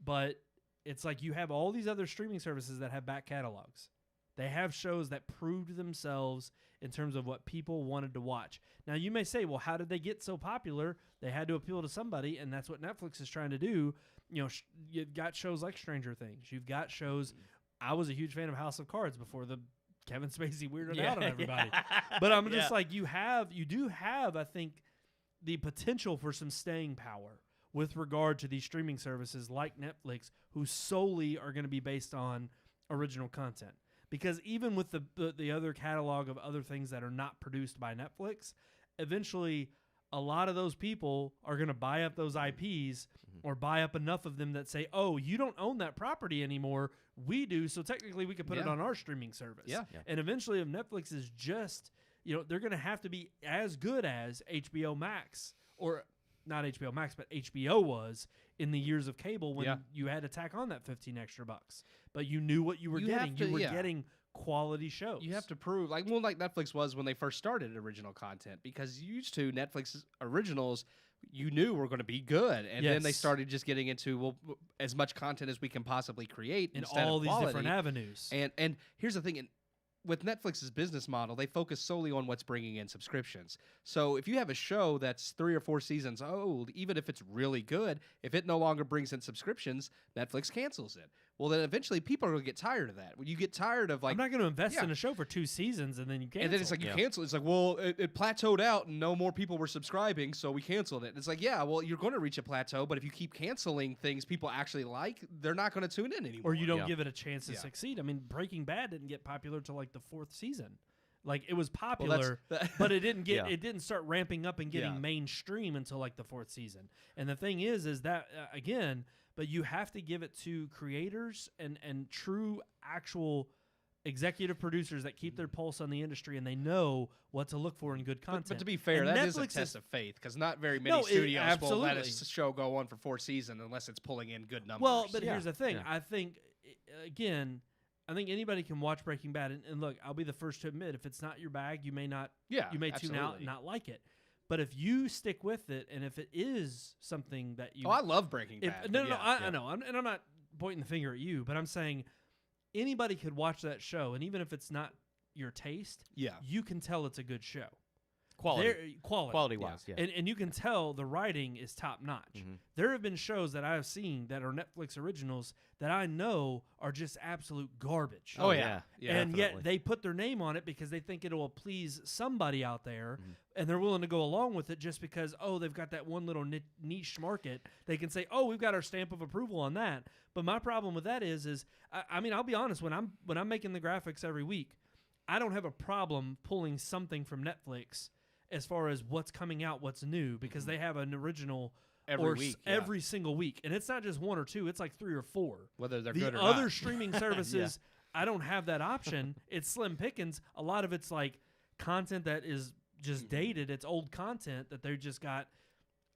but it's like you have all these other streaming services that have back catalogs. They have shows that proved themselves in terms of what people wanted to watch. Now, you may say, well, how did they get so popular? They had to appeal to somebody, and that's what Netflix is trying to do. You know, you've got shows like Stranger Things. You've got shows. I was a huge fan of House of Cards before the Kevin Spacey weirded out on everybody. But I'm just like, you do have, I think, the potential for some staying power with regard to these streaming services like Netflix, who solely are going to be based on original content. Because even with the other catalog of other things that are not produced by Netflix, eventually a lot of those people are going to buy up those IPs or buy up enough of them that say, oh, you don't own that property anymore. We do. So technically we can put it on our streaming service. Yeah. And eventually if Netflix is just, they're going to have to be as good as HBO Max, or not HBO Max, but HBO was in the years of cable when you had to tack on that 15 extra bucks. But you knew what you were getting. You were getting quality shows. You have to prove, like Netflix was when they first started original content, because used to Netflix originals, you knew were going to be good, and then they started just getting into as much content as we can possibly create in instead all of these quality. different avenues. And here's the thing. With Netflix's business model, they focus solely on what's bringing in subscriptions. So if you have a show that's 3 or 4 seasons old, even if it's really good, if it no longer brings in subscriptions, Netflix cancels it. Well, then eventually people are going to get tired of that. When you get tired of, like, I'm not going to invest in a show for 2 seasons and then you cancel. and then it's like you cancel. It's like, well, it plateaued out and no more people were subscribing, so we canceled it. And it's like, yeah, well, you're going to reach a plateau, but if you keep canceling things people actually like, they're not going to tune in anymore. Or you don't give it a chance to succeed. I mean, Breaking Bad didn't get popular till like the 4th season. Like, it was popular, but it didn't get it didn't start ramping up and getting mainstream until like the 4th season. And the thing is that again, but you have to give it to creators and true actual executive producers that keep their pulse on the industry and they know what to look for in good content. But to be fair, and that Netflix is a test of faith, because not very many studios will let a show go on for 4 seasons unless it's pulling in good numbers. Well, but here's the thing. I think, again, anybody can watch Breaking Bad, and look, I'll be the first to admit, if it's not your bag, you may not. You may tune out and not like it. But if you stick with it, and if it is something that you, I love Breaking Bad. I know, and I'm not pointing the finger at you, but I'm saying anybody could watch that show, and even if it's not your taste, you can tell it's a good show. Quality wise, and you can tell the writing is top notch. There have been shows that I have seen that are Netflix originals that I know are just absolute garbage. Oh yeah, and yet they put their name on it because they think it will please somebody out there, and they're willing to go along with it just because they've got that one little niche market. They can say, we've got our stamp of approval on that. But my problem with that is I mean, I'll be honest, when I'm making the graphics every week, I don't have a problem pulling something from Netflix as far as what's coming out, what's new, because they have an original every single week. And it's not just 1 or 2, it's like 3 or 4. Whether they're good or not. The other streaming services, I don't have that option. It's slim pickings. A lot of it's like content that is just dated. It's old content that they just got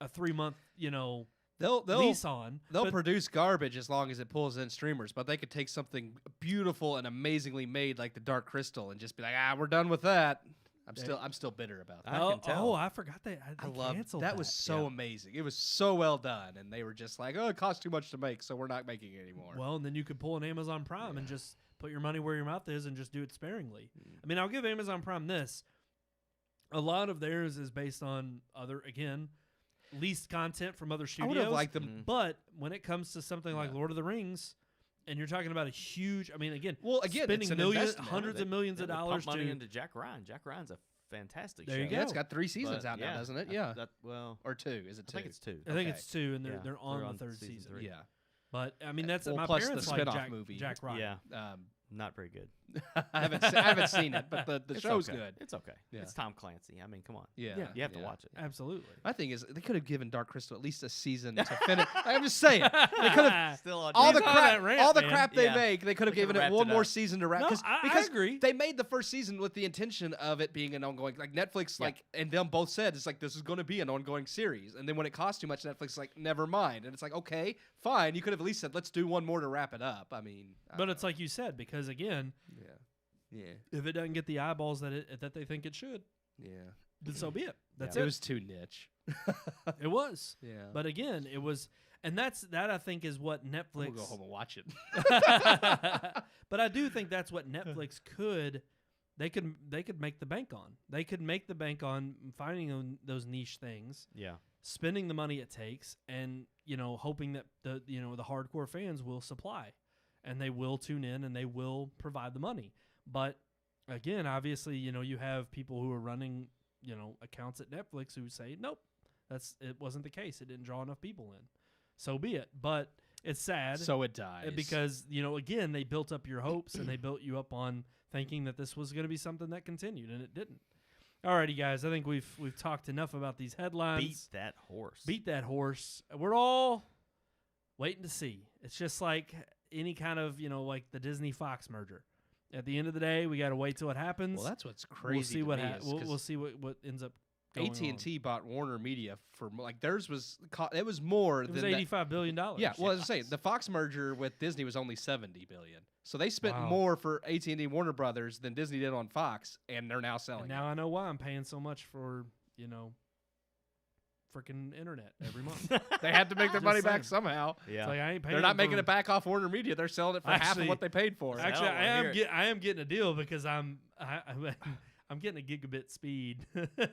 a 3-month, lease on. They'll produce garbage as long as it pulls in streamers, but they could take something beautiful and amazingly made like the Dark Crystal and just be like, we're done with that. I'm still bitter about that. I can tell. I forgot that. I love that. That was so amazing. It was so well done, and they were just like, it costs too much to make, so we're not making it anymore. Well, and then you could pull an Amazon Prime and just put your money where your mouth is and just do it sparingly. I mean, I'll give Amazon Prime this. A lot of theirs is based on leased content from other studios. I would have liked them. But when it comes to something like Lord of the Rings, and you're talking about a huge, spending hundreds of millions of dollars pump money into Jack Ryan. Jack Ryan's a fantastic show. There you go. Yeah, it's got 3 seasons out now, doesn't it? Yeah. Or 2. Is it 2? I think it's 2. I think it's 2, and they're on the 3rd season. 3. Yeah. But, I mean, that's my plus parents the like spinoff movie. Jack Ryan. Yeah. Not very good. I haven't seen it, but the show's good. It's okay. Yeah. It's Tom Clancy. I mean, come on. Yeah. You have to watch it. Absolutely. My thing is, they could have given Dark Crystal at least a season to finish. I'm just saying, they could have Still on all the He's on that rant, all the man. crap they make. They could have They could've given it wrapped one it more up. season to wrap. No, Because I agree. They made the first season with the intention of it being an ongoing. Like Netflix, and them both said it's like this is going to be an ongoing series. And then when it costs too much, Netflix is like, never mind. And it's like, okay, fine. You could have at least said, let's do one more to wrap it up. I mean, But it's like you said, because again, if it doesn't get the eyeballs that they think it should, then so be it. That's it it. was too niche. It was. Yeah. But again, it was, and that I think is what Netflix. We'll go home and watch it. But I do think that's what Netflix could. They could make the bank on. They could make the bank on finding those niche things. Yeah. Spending the money it takes, and hoping that the hardcore fans will supply, and they will tune in and they will provide the money. But again, obviously, you have people who are running, accounts at Netflix who say, nope, It wasn't the case. It didn't draw enough people in. So be it. But it's sad. So it dies. Because, again, they built up your hopes and they built you up on thinking that this was going to be something that continued, and it didn't. Alrighty, guys, I think we've talked enough about these headlines. Beat that horse. We're all waiting to see. It's just like any kind of, like the Disney-Fox merger. At the end of the day, we got to wait till it happens. Well, that's what's crazy. We'll see to what me we'll see what ends up going AT&T bought Warner Media for theirs was it was more on. It was than $85 billion. Yeah, well, as I say, the Fox merger with Disney was only $70 billion. So they spent Wow. more for AT&T Warner Brothers than Disney did on Fox, and they're now selling. And now I know why I'm paying so much for, freaking internet every month. They had to make their Just money saying. back somehow. Yeah. It's like I ain't paying They're not for- making it back off Warner Media. They're selling it for half of Actually- what they paid for. it. Actually, I don't wanna hear I am getting a deal because I'm getting a gigabit speed.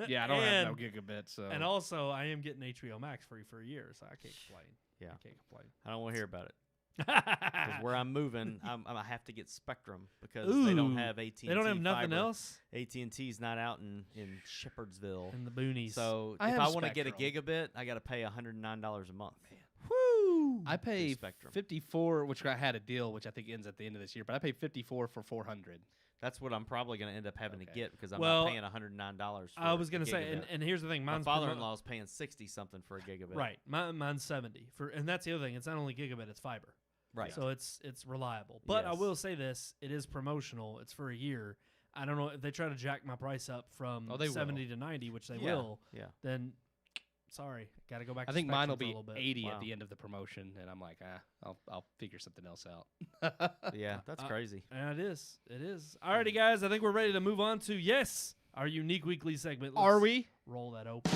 Yeah, I don't have no And- gigabit, so And also, I am getting HBO Max free for a year, so I can't complain. Yeah. I can't complain. I don't want to hear about it. Because where I'm moving, I have to get Spectrum because they don't Ooh. have AT&T. They don't have nothing fiber. else AT&T's not out in Shepherdsville. in the boonies. So I if have I want to get a Spectrum. gigabit, I got to pay $109 a month. whoo! I pay Spectrum. 54, which I had a deal, which I think ends at the end of this year. But I paid 54 for 400. That's what I'm probably going to end up having to get because I'm Well, not paying $109 for I was going gonna say, and here's the thing, my mine's father-in-law is paying 60 something for a gigabit. right. Mine's 70 and that's the other thing. It's not only gigabit, it's fiber. Right. So it's reliable. But I Yes. will say this: it is promotional. It's for a year. I don't know if they try to jack my price up from Oh, they 70 to 90, which they Yeah, will. yeah. Then, sorry, got to go back. I to think mine will Spectrum be for a little bit. 80 Wow. at the end of the promotion, and I'm like, I'll figure something else out. Yeah, that's crazy. And it is. It is. Alrighty, guys. I think we're ready to move on to our unique weekly segment. Are Let's we? roll that open?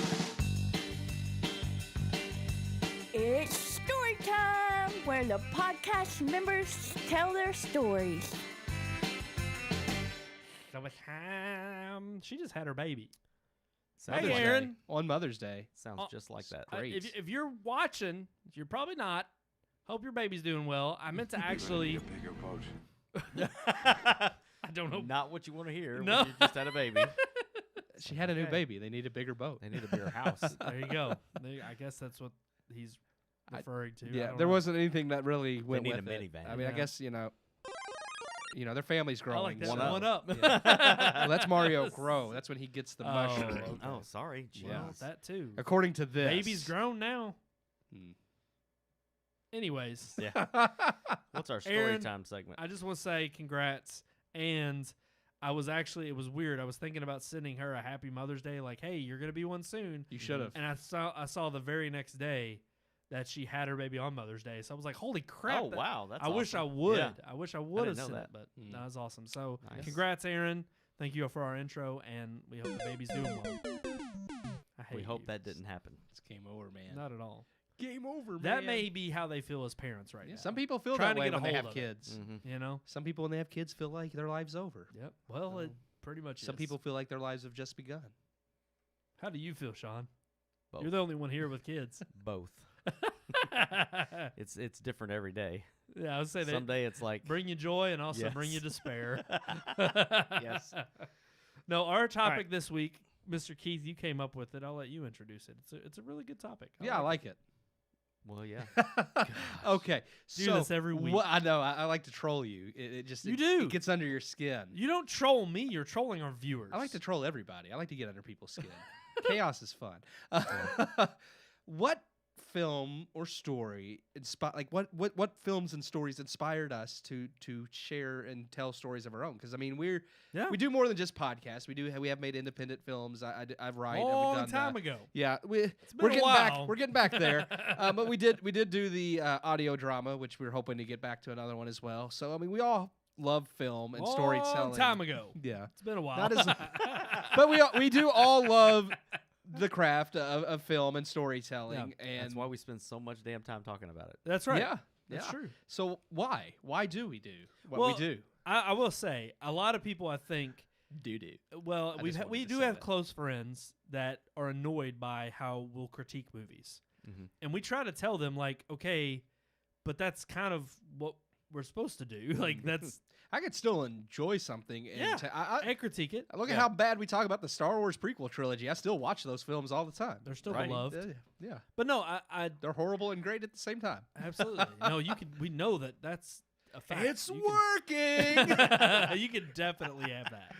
It's story time, where the podcast members tell their stories. She just had her baby. Sounds Hey, like- Aaron. On Mother's Day. Sounds Oh, just like that. Great. If you're watching, you're probably not. Hope your baby's doing well. I meant to actually. I don't know. Not what you want to hear. No. When you just had a baby. She had a new Okay. baby. They need a bigger boat. They need a bigger house. There you go. I guess that's what he's referring to. I Yeah, don't there know. wasn't anything that really went need with a it. minivan. I mean, I Yeah. guess their family's I growing. like that. so- One up. Well, that's Mario Grow. That's when he gets the Oh, mushroom. okay. Oh, sorry. Well, Jeez. that too. According to this, Baby's grown now. Hmm. Anyways, Yeah. What's our story Aaron, time segment? I just want to say congrats. And it was weird. I was thinking about sending her a happy Mother's Day, like, hey, you're going to be one soon. You should have. And I saw the very next day that she had her baby on Mother's Day. So I was like, holy crap. Oh, wow. That's I wish I awesome. would. Yeah. I wish I would have know sent that. it, but Mm. that was awesome. So Nice. congrats, Aaron. Thank you for our intro, and we hope the baby's doing well. I hate We hope you. that didn't happen. It's game over, man. Not at all. game over, man. That may be how they feel as parents right now. Some people feel Trying that to way get a when they hold have of it. kids. Mm-hmm. You know? Some people, when they have kids, feel like their life's over. Yep. Well, So, it pretty much Some is. people feel like their lives have just begun. How do you feel, Sean? Both. You're the only one here with kids. Both. It's different every day. Yeah, I would say that. Someday it's like Bring you joy and also bring you Yes. despair. Yes. No, our topic this week, Mr. Keith, you came up with it. I'll let you introduce it. It's a really good topic. Yeah, I like it. Well, yeah. Okay, Do so this every week. I know. I like to troll you. It just You it, do. It gets under your skin. You don't troll me. You're trolling our viewers. I like to troll everybody. I like to get under people's skin. Chaos is fun. What film or story what films and stories inspired us to share and tell stories of our own? Because I mean, we do more than just podcasts. We have made independent films. I've write. long we've done, time ago. Yeah, been we're a getting while. back. We're getting back there. But we did do the audio drama, which we're hoping to get back to another one as well. So I mean, we all love film and storytelling. Long time ago. Yeah, It's been a while. Not as- but we do all love the craft of film and storytelling, and That's why we spend so much damn time talking about it. That's right. Yeah, That's yeah. true. So why do we do what Well, we do? I will say, a lot of people, I think, Do well, I we just wanted we to do say have that. close friends that are annoyed by how we'll critique movies. Mhm. And we try to tell them, like, okay, but that's kind of what we're supposed to do. Like that's I could still enjoy something and yeah, and critique it. look at how bad we talk about the Star Wars prequel trilogy. I still watch those films all the time. They're still Right. beloved. Yeah. But no, I They're horrible and great at the same time. absolutely no. We know that's a fact. It's You working. can- you can definitely have that.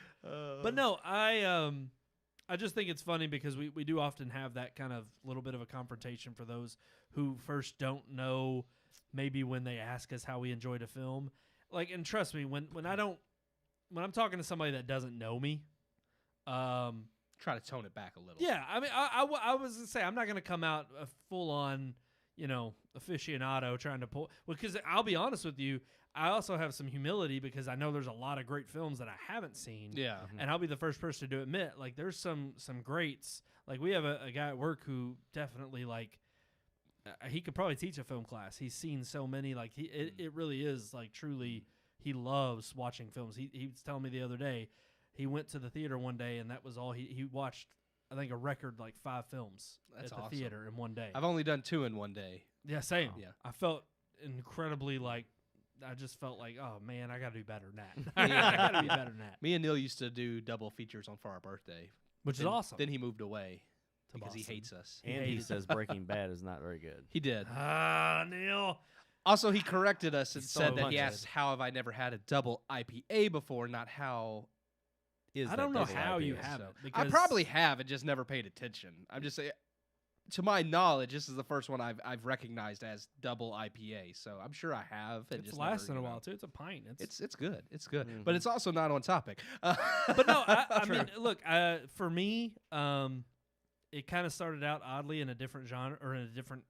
But no, I just think it's funny because we do often have that kind of little bit of a confrontation for those who first don't know maybe when they ask us how we enjoyed a film. Like, and trust me, when I'm talking to somebody that doesn't know me, Try to tone it back a little. yeah, I mean, I was gonna say I'm not gonna come out a full on, aficionado trying to pull. Because I'll be honest with you, I also have some humility because I know there's a lot of great films that I haven't seen. Yeah. And I'll be the first person to admit, like, there's some greats. Like, we have a guy at work who definitely, like, he could probably teach a film class. He's seen so many. Like, it really is, like, truly, he loves watching films. He was telling me the other day, he went to the theater one day, and that was all. He watched, I think, a record, like, 5 films That's at the awesome. theater in one day. I've only done 2 in one day. Yeah, same. Yeah. I felt incredibly, like, I just felt like, oh, man, I got to do better than that. Yeah. I got to be better than that. Me and Neil used to do double features on For Our Birthday. Which is Then- awesome. Then he moved away To because he Boston. hates us. And he says Breaking Bad is not very good. He did. Neil. Also, he corrected us and He's said so that he bunches. asked, how have I never had a double IPA before, not how. Is I that don't know double how you IPA. have So, it. I Because probably have and just never paid attention. I'm just saying, to my knowledge, this is the first one I've recognized as double IPA. So I'm sure I have. And it's just lasting never, a you know. while, too. It's a pint. It's good. It's good. Mhm. But it's also not on topic. But no, I mean, look, for me, it kind of started out oddly in a different genre or in a different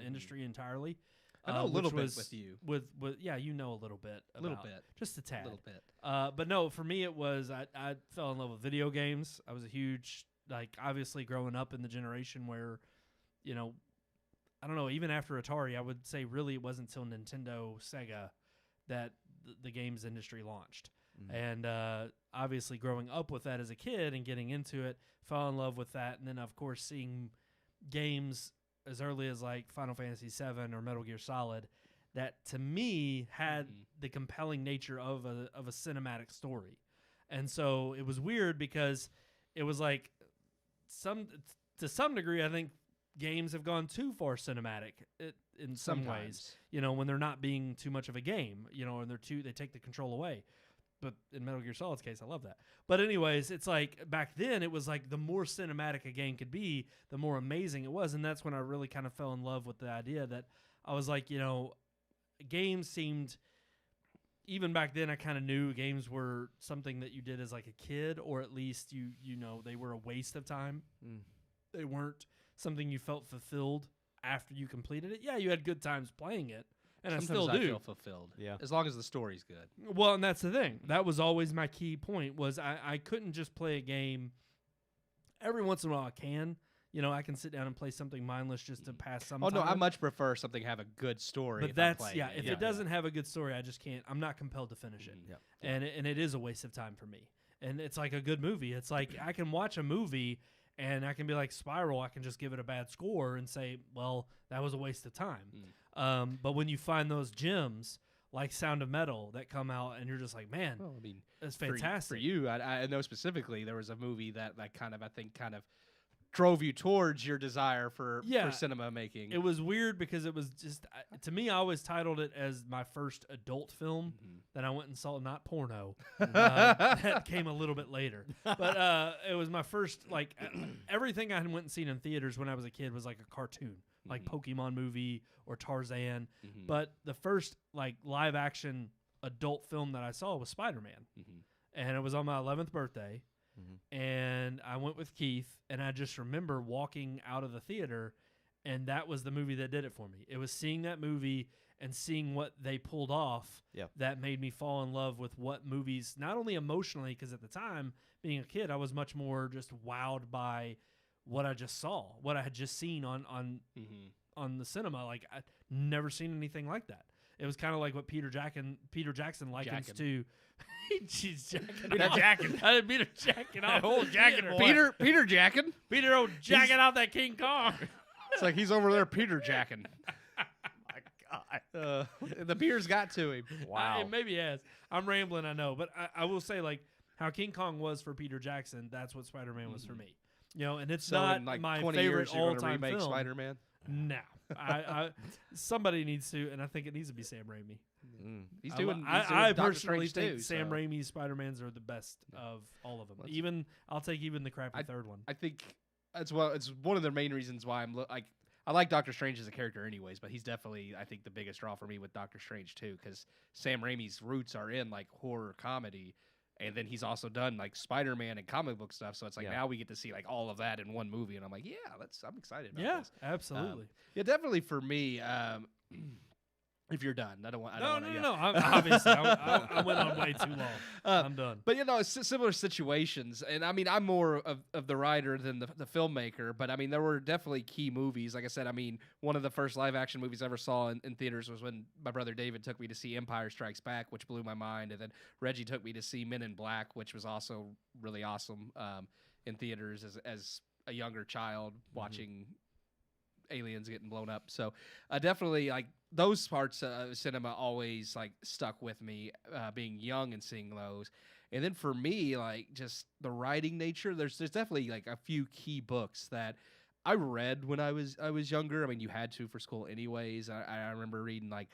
industry entirely. I know a which little bit was with you. With yeah, you know a little bit. A little about- bit. Just a tad. A little bit. But no, for me it was I fell in love with video games. I was a huge, like, obviously growing up in the generation where, I don't know, even after Atari, I would say really it wasn't until Nintendo, Sega that the games industry launched. And obviously growing up with that as a kid and getting into it, fell in love with that. And then, of course, seeing games as early as like Final Fantasy VII or Metal Gear Solid that to me had the compelling nature of a cinematic story. And so it was weird because it was like to some degree, I think games have gone too far cinematic in some ways, Sometimes. when they're not being too much of a game, and they take the control away. But in Metal Gear Solid's case, I love that. But anyways, it's like back then it was like the more cinematic a game could be, the more amazing it was. And that's when I really kind of fell in love with the idea that I was like, games seemed, even back then I kind of knew games were something that you did as like a kid, or at least they were a waste of time. They weren't something you felt fulfilled after you completed it. Yeah, you had good times playing it. And Sometimes I still I do. feel fulfilled. Yeah. As long as the story's good. Well, and that's the thing. That was always my key point was I couldn't just play a game. Every once in a while I can. I can sit down and play something mindless just to pass some Oh, no, I time. much prefer something have a good story. But if I'm that's, playing it. if it doesn't have a good story, I just can't. I'm not compelled to finish it. Yep. And it is a waste of time for me. And it's like a good movie. It's like I can watch a movie and I can be like Spiral. I can just give it a bad score and say, well, that was a waste of time. But when you find those gems like Sound of Metal that come out and you're just like, man, Well, I mean, that's for fantastic. you, I know specifically there was a movie that kind of drove you towards your desire for cinema making. It was weird because it was just, to me, I always titled it as my first adult film that I went and saw, not porno. That came a little bit later. But it was my first, like, everything I had went and seen in theaters when I was a kid was like a cartoon, like Pokemon movie or Tarzan. But the first, like, live action adult film that I saw was Spider-Man. And it was on my 11th birthday. And I went with Keith, and I just remember walking out of the theater, and that was the movie that did it for me. It was seeing that movie and seeing what they pulled off that made me fall in love with what movies, not only emotionally, because at the time, being a kid, I was much more just wowed by what I just saw, what I had just seen on the cinema. Like, I'd never seen anything like that. It was kind of like what Peter Jackson likens to. Jeez, jacking. I did Peter jacking off. Old jacking boy. Peter Jackin. Peter old jacking off that King Kong. It's like he's over there Peter Jackin. My God. The beer's got to him. It maybe has. I'm rambling, I know, but I will say like how King Kong was for Peter Jackson, that's what Spider-Man was for me. You know, and it's So not in like my 20 favorite years, you're gonna all-time remake film. Spider-Man. No, I somebody needs to, and I think it needs to be Sam Raimi. He's I doing. lo- he's doing I Doctor personally Strange think too, Sam so. Raimi's Spider-Mans are the best of all of them. Let's- I'll take even the crappy third one. I think it's one of the main reasons why I like Doctor Strange as a character anyways, but he's definitely I think the biggest draw for me with Doctor Strange too, because Sam Raimi's roots are in like horror comedy, and then he's also done like Spider-Man and comic book stuff. So it's like now we get to see like all of that in one movie, and I'm like, I'm excited about this. Absolutely. Yeah, definitely for me. If you're done, I don't want. No. Obviously, I went on way too long. I'm done. But similar situations, and I mean, I'm more of the writer than the filmmaker. But I mean, there were definitely key movies. Like I said, I mean, one of the first live action movies I ever saw in theaters was when my brother David took me to see Empire Strikes Back, which blew my mind, and then Reggie took me to see Men in Black, which was also really awesome in theaters as a younger child watching aliens getting blown up. So definitely like those parts of cinema always like stuck with me being young and seeing those. And then for me, like just the writing nature, there's definitely like a few key books that I read when I was younger. I mean, you had to for school anyways. I remember reading like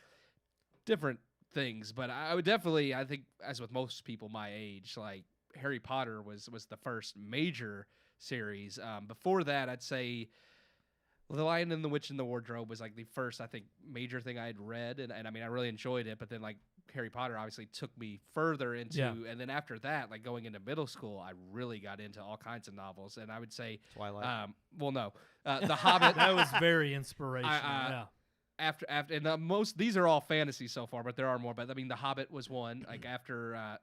different things, but I would definitely, I think as with most people my age, like Harry Potter was the first major series. Before that, I'd say The Lion and the Witch and the Wardrobe was like the first, I think, major thing I had read, and I mean, I really enjoyed it. But then like Harry Potter obviously took me further into, and then after that, like going into middle school, I really got into all kinds of novels, and I would say Twilight. The Hobbit. That was very inspirational. Yeah. After and most these are all fantasy so far, but there are more. But I mean, The Hobbit was one. Like after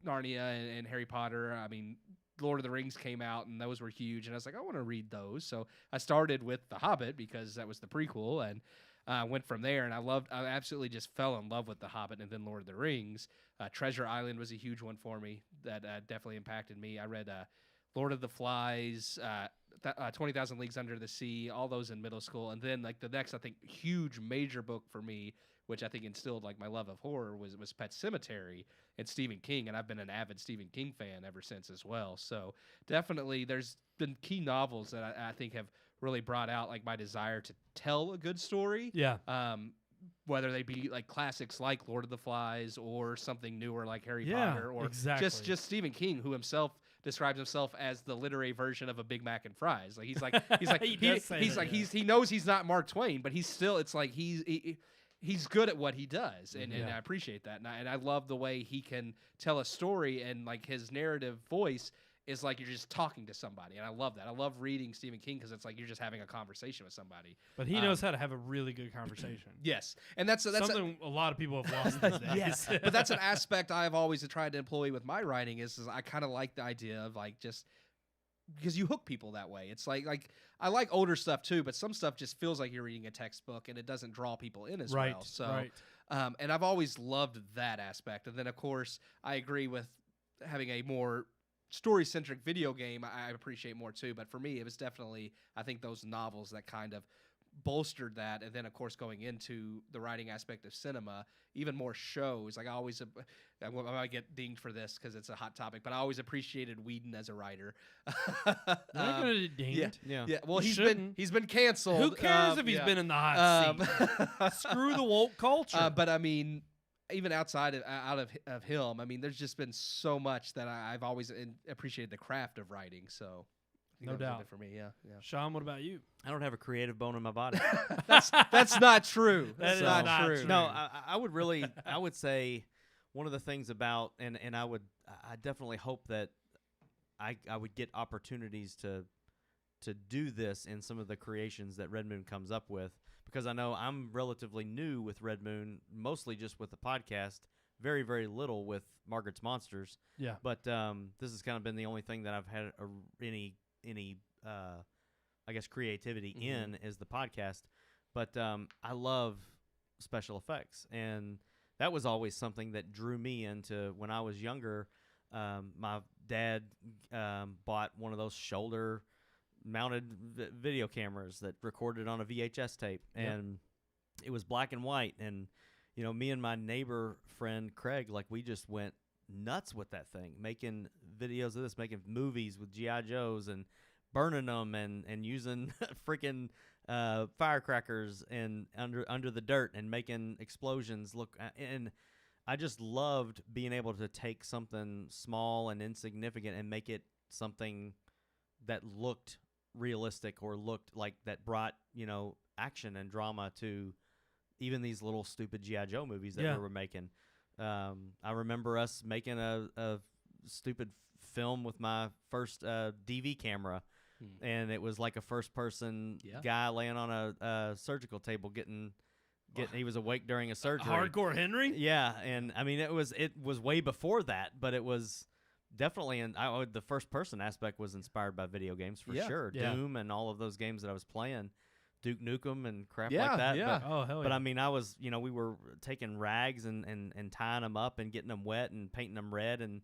Narnia and Harry Potter, I mean, Lord of the Rings came out, and those were huge. And I was like, I want to read those. So I started with The Hobbit because that was the prequel, and went from there. And I absolutely just fell in love with The Hobbit, and then Lord of the Rings. Treasure Island was a huge one for me that definitely impacted me. I read Lord of the Flies, 20,000 Leagues Under the Sea, all those in middle school. And then like the next, I think, huge major book for me, which I think instilled like my love of horror, was Pet Sematary and Stephen King. And I've been an avid Stephen King fan ever since as well. So definitely there's been key novels that I think have really brought out like my desire to tell a good story. Yeah. Whether they be like classics like Lord of the Flies or something newer like Harry Yeah, Potter, or exactly. just Stephen King, who himself describes himself as the literary version of a Big Mac and fries. Like he's like He does say that, yeah. he knows he's not Mark Twain, but he's still, it's like he's good at what he does, and I appreciate that, and I love the way he can tell a story, and like his narrative voice is like you're just talking to somebody, and I love that. I love reading Stephen King because it's like you're just having a conversation with somebody. But he knows how to have a really good conversation. Yes, and that's something a lot of people have lost these days. yes, but that's an aspect I've always tried to employ with my writing is I kind of like the idea of like just because you hook people that way. It's like I like older stuff too, but some stuff just feels like you're reading a textbook and it doesn't draw people in as well. So, and I've always loved that aspect. And then of course I agree with having a more story-centric video game I appreciate more too, but for me it was definitely, I think, those novels that kind of bolstered that. And then of course going into the writing aspect of cinema, even more shows. Like I might get dinged for this because it's a hot topic, but I always appreciated Whedon as a writer. Not gonna get dinged. Yeah. Well, he's shouldn't. been canceled. Who cares if he's been in the hot seat? Screw the woke culture. But I mean, even outside of him, I mean, there's just been so much that I've always appreciated the craft of writing. So, I think No that was a doubt. bit for me. Yeah. Sean, what about you? I don't have a creative bone in my body. That's not true. That That's is not not true. true. No, I would say one of the things about, and I definitely hope that I would get opportunities to do this in some of the creations that Red Moon comes up with, because I know I'm relatively new with Red Moon, mostly just with the podcast, very, very little with Margaret's Monsters. Yeah. But this has kind of been the only thing that I've had any I guess creativity in is the podcast. But I love special effects, and that was always something that drew me into when I was younger. My dad bought one of those shoulder mounted video cameras that recorded on a VHS tape, and it was black and white, and me and my neighbor friend Craig, like we just went nuts with that thing, making videos of this, making movies with G.I. Joes and burning them and using freaking firecrackers and under the dirt and making explosions look. And I just loved being able to take something small and insignificant and make it something that looked realistic or looked like that brought action and drama to even these little stupid G.I. Joe movies that we were making. I remember us making a stupid film with my first DV camera, and it was like a first-person guy laying on a surgical table getting he was awake during a surgery. Hardcore Henry? Yeah, and I mean it was way before that, but it was definitely the first-person aspect was inspired by video games for sure. Yeah. Doom and all of those games that I was playing. Duke Nukem and crap Yeah, like that. yeah. But, Oh, hell yeah. but I mean, I was, we were taking rags and tying them up and getting them wet and painting them red and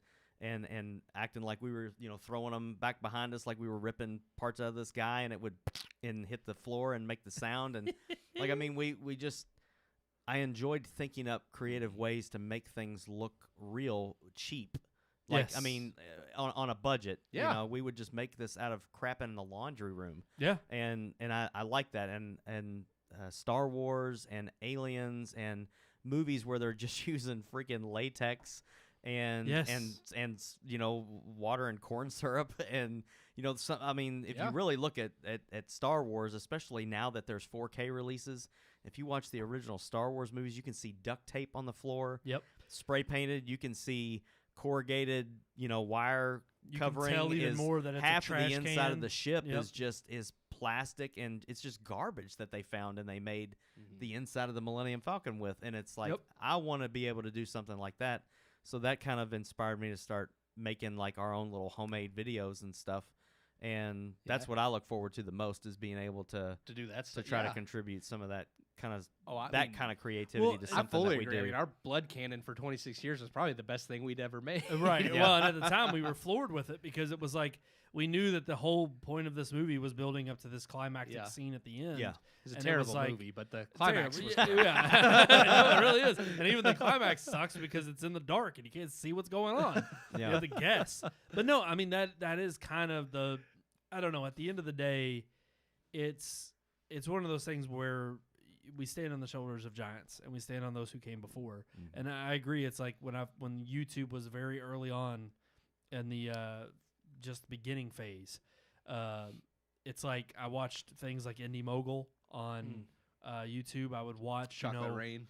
acting like we were, throwing them back behind us like we were ripping parts out of this guy, and it would hit the floor and make the sound. And like, I mean, I enjoyed thinking up creative ways to make things look real cheap. Like, Yes. I mean, on a budget, Yeah. we would just make this out of crap in the laundry room. Yeah. And I like that. And Star Wars and Aliens and movies where they're just using freaking latex and Yes. and water and corn syrup and I mean, if Yeah. you really look at Star Wars, especially now that there's 4K releases, if you watch the original Star Wars movies, you can see duct tape on the floor, Yep. spray painted. You can see corrugated, wire You can covering tell even is more that it's a half of trash the inside can. of the ship Yep. is plastic, and it's just garbage that they found and they made the inside of the Millennium Falcon with. And it's like, Yep. I want to be able to do something like that. So that kind of inspired me to start making like our own little homemade videos and stuff. And that's Yeah. what I look forward to the most, is being able to To do that to stuff. try to yeah. contribute some of that kind of I kind of creativity Well, to I I something fully that we agree. do. I mean, our blood cannon for 26 years was probably the best thing we'd ever made. Right. Yeah. Well, and at the time we were floored with it because it was like we knew that the whole point of this movie was building up to this climactic Yeah. scene at the end. Yeah. It's a And it was terrible like- movie, but the climax Terrible. was Yeah, good. yeah. No, it really is. And even the climax sucks because it's in the dark and you can't see what's going on. You Yeah. have to guess. But no, I mean that is kind of the, I don't know, at the end of the day, it's one of those things where we stand on the shoulders of giants and we stand on those who came before. Mm-hmm. And I agree. It's like when YouTube was very early on in the just the beginning phase. It's like I watched things like Indie Mogul on YouTube. I would watch Chocolate Rain.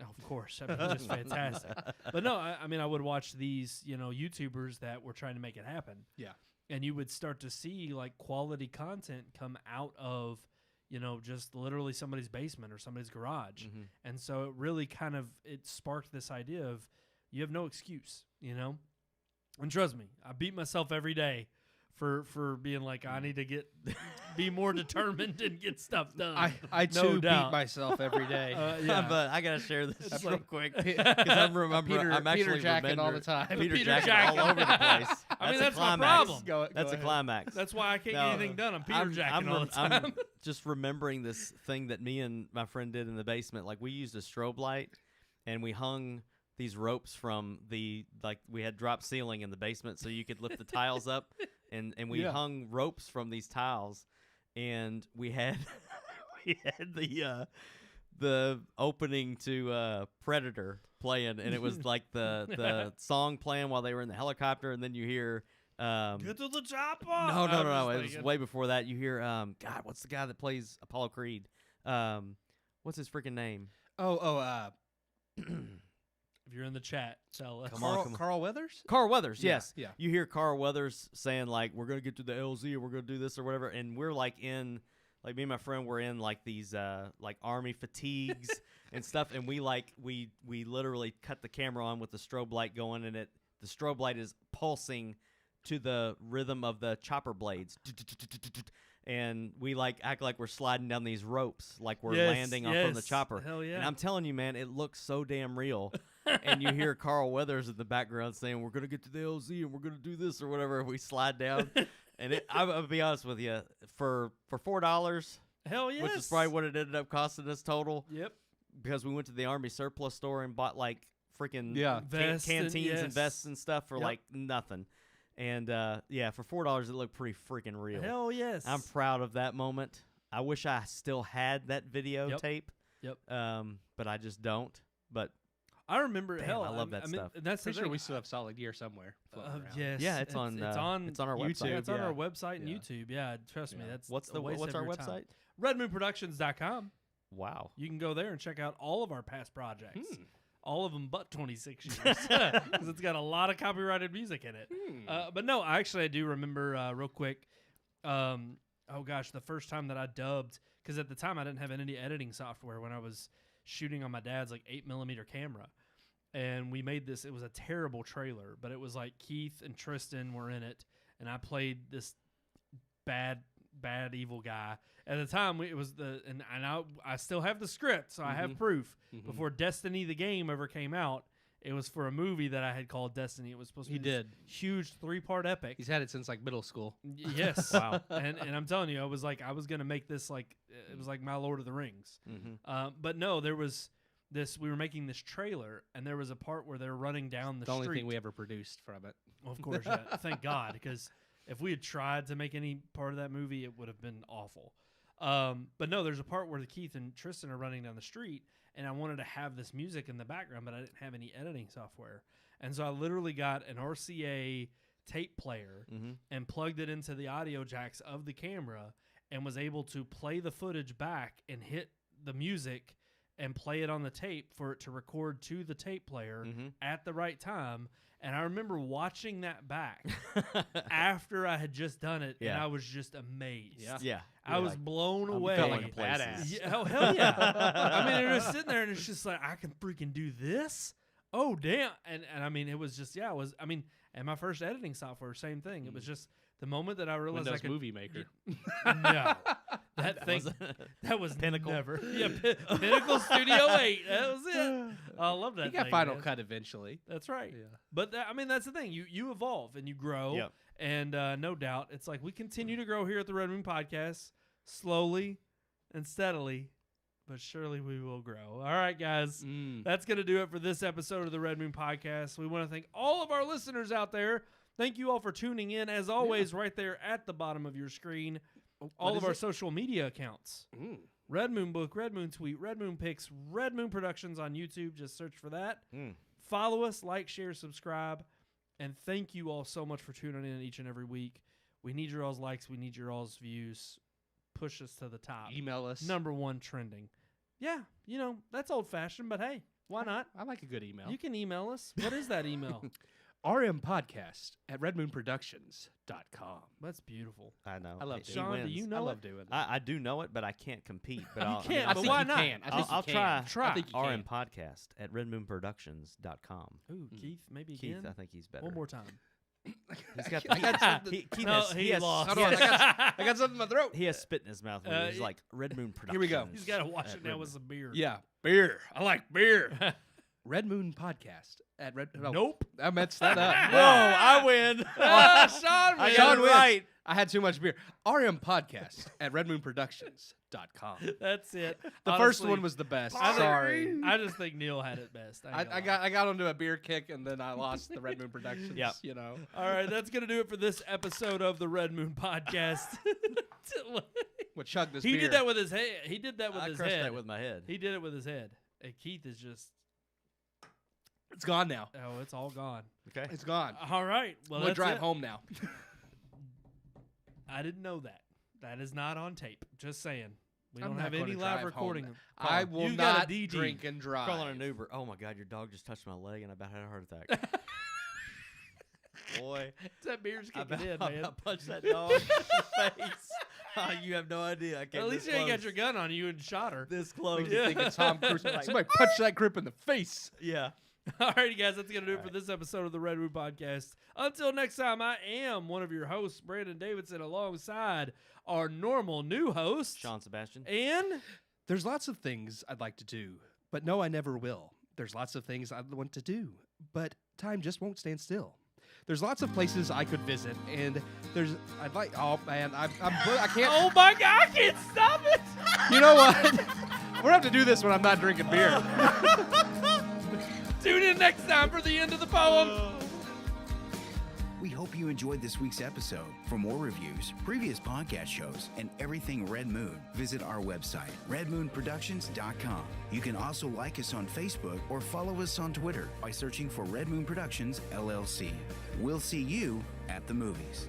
Oh, of course, I mean, just fantastic. But no, I mean, I would watch these, YouTubers that were trying to make it happen. Yeah. And you would start to see like quality content come out of, just literally somebody's basement or somebody's garage. Mhm. And so it really kind of, it sparked this idea of you have no excuse, And trust me, I beat myself every day for being like, I need to be more determined and get stuff done. I No too doubt. beat myself every day. Yeah. But I gotta share this It's real like- quick because I'm actually Peter jacking all the remember- time. Peter Peter jacking jacking. all over the place. I mean, a that's my climax. problem. Go That's a ahead. climax. That's why I can't No, get anything done. I'm Peter jacking all the time. I'm just remembering this thing that me and my friend did in the basement. Like, we used a strobe light, and we hung these ropes from we had drop ceiling in the basement, so you could lift the tiles up, and we Yeah. hung ropes from these tiles, and we had the opening to Predator playing, and it was like the song playing while they were in the helicopter, and then you hear. Get to the chopper. No. I'm It just was thinking. way before that. You hear, God, what's the guy that plays Apollo Creed? What's his freaking name? If you're in the chat, tell us. Come on. Carl Weathers? Carl Weathers, Yeah, yes. yeah. You hear Carl Weathers saying, like, we're going to get to the LZ, or we're going to do this or whatever, and we're, like, me and my friend were in, like, these, like, army fatigues and stuff, and we literally cut the camera on with the strobe light going, and the strobe light is pulsing to the rhythm of the chopper blades. And we act like we're sliding down these ropes, like we're landing off from the chopper. Hell yeah. And I'm telling you, man, it looks so damn real. And you hear Carl Weathers in the background saying, "We're gonna get to the LZ and we're gonna do this or whatever." We slide down, and I'll be honest with you, for $4, Hell yes. which is probably what it ended up costing us total. Yep. Because we went to the Army surplus store and bought like freaking Vests and- canteens and yes. vests and stuff for Yep. like nothing. And yeah, for $4 it looked pretty freaking real. Hell yes. I'm proud of that moment. I wish I still had that videotape. Yep. But I just don't. But I remember. Damn, hell, I love that mean, stuff. and that's the Pretty sure thing. we still have Solid Gear somewhere. floating around. Yes. yeah, it's on It's on our YouTube. website. Yeah, it's on yeah. our website and Yeah. YouTube. Yeah, trust me. Yeah. That's What's a waste what's of our your website? time. RedMoonProductions.com. Wow. You can go there and check out all of our past projects. Hmm. All of them but 26 years. Because it's got a lot of copyrighted music in it. But no, I do remember real quick. Oh gosh, the first time that I dubbed, because at the time I didn't have any editing software when I was shooting on my dad's like 8mm camera. And we made this, it was a terrible trailer, but it was like Keith and Tristan were in it. And I played this bad evil guy. At the time, it was and I still have the script, so I have proof. Before Destiny the game ever came out, it was for a movie that I had called Destiny. It was supposed to He be this did. huge 3-part epic. He's had it since like middle school. Yes. Wow. And I'm telling you, I was gonna make this like it was like my Lord of the Rings. But no, there was this. We were making this trailer, and there was a part where they're running down the The only street. thing we ever produced from it. Well, of course, yeah. Thank God, because if we had tried to make any part of that movie, it would have been awful. But no, there's a part where Keith and Tristan are running down the street, and I wanted to have this music in the background, but I didn't have any editing software. And so I literally got an RCA tape player and plugged it into the audio jacks of the camera and was able to play the footage back and hit the music and play it on the tape for it to record to the tape player at the right time. And I remember watching that back after I had just done it, and Yeah. I was just amazed. Yeah. Yeah. I was blown away. felt like a places. badass. Yeah, oh, hell yeah. I mean, it was sitting there, and it's just like, I can freaking do this? Oh, damn. And I mean, it was just, yeah, it was, I mean, and my first editing software, same thing. It was just the moment that I realized Windows I could. Movie Maker. No. That thing, that was Pinnacle. never. Yeah, Pinnacle Studio 8. That was it. I love that He got thing, Final man. Cut eventually. That's right. Yeah. But I mean, that's the thing. You evolve and you grow. Yep. And no doubt, it's like we continue to grow here at the Red Moon Podcast, slowly and steadily, but surely we will grow. All right, guys. That's going to do it for this episode of the Red Moon Podcast. We want to thank all of our listeners out there. Thank you all for tuning in. As always, right there at the bottom of your screen, all of our social media accounts. Red Moon Book, Red Moon Tweet, Red Moon Pics, Red Moon Productions on YouTube. Just search for that. Follow us, like, share, subscribe. And thank you all so much for tuning in each and every week. We need your all's likes. We need your all's views. Push us to the top. Email us. #1 trending. Yeah, that's old-fashioned, but hey, why not? I like a good email. You can email us. What is that email? rmpodcast@redmoonproductions.com. That's beautiful. I know. I love He doing Sean, do wins. you I know love it? doing it. I do know it, but I can't compete. But You I'll, can't, I but think why you not? can. I think I'll you try. can. Try. I think you RM can. podcast at redmoonproductions.com. Ooh, Keith, maybe Keith, again. I think he's better. One more time. He's got. I got something. Keith No, has, he has, lost. Hold on, I got something in my throat. He has spit in his mouth. When he's like Red Moon Productions. Here we go. He's got to wash at it now Red with Moon. some beer. Yeah, beer. I like beer. Red Moon Podcast at Red. No, Nope. I messed that up. Whoa, I win. Sean, I got it wins. right. I had too much beer. RM Podcast at redmoonproductions.com. That's it. The first one was the best. Sorry. I just think Neil had it best. ain't gonna I got onto a beer kick and then I lost the Red Moon Productions. Yep. You know. lie. All right, that's going to do it for this episode of the Red Moon Podcast. We'll chug this He beer. did that with his head. He did that with I his crushed head. that with my head. He did it with his head. And Keith is just, It's gone now. oh, it's all gone. Okay. It's gone. All right. Well, We'll that's drive it. home now. I didn't know that. That is not on tape. Just saying. We I'm don't not have any gonna live drive recording. home. Call I him. will You got a not DD. drink and drive. Calling an Uber. Oh my God, your dog just touched my leg and I about had a heart attack. Boy, That beer's I kicking about, in, man. punched that dog in the face. Oh, you have no idea. I came At least this you ain't got close. your gun on you and shot her. This close. Yeah. Think of Tom Cruise. Like- Somebody punch that grip in the face. Yeah. Alrighty, guys, that's going to do it for this episode of the Red Root Podcast. Until next time, I am one of your hosts, Brandon Davidson, alongside our normal new host, Sean Sebastian. and There's lots of things I'd like to do, but no, I never will. There's lots of things I want to do, but time just won't stand still. there's lots of places I could visit, and I'd like. Oh man, I can't. Oh my God, I can't stop it. You know what? We're gonna have to do this when I'm not drinking beer. Tune in next time for the end of the poem. We hope you enjoyed this week's episode. For more reviews, previous podcast shows, and everything Red Moon, visit our website, redmoonproductions.com. You can also like us on Facebook or follow us on Twitter by searching for Red Moon Productions, LLC. We'll see you at the movies.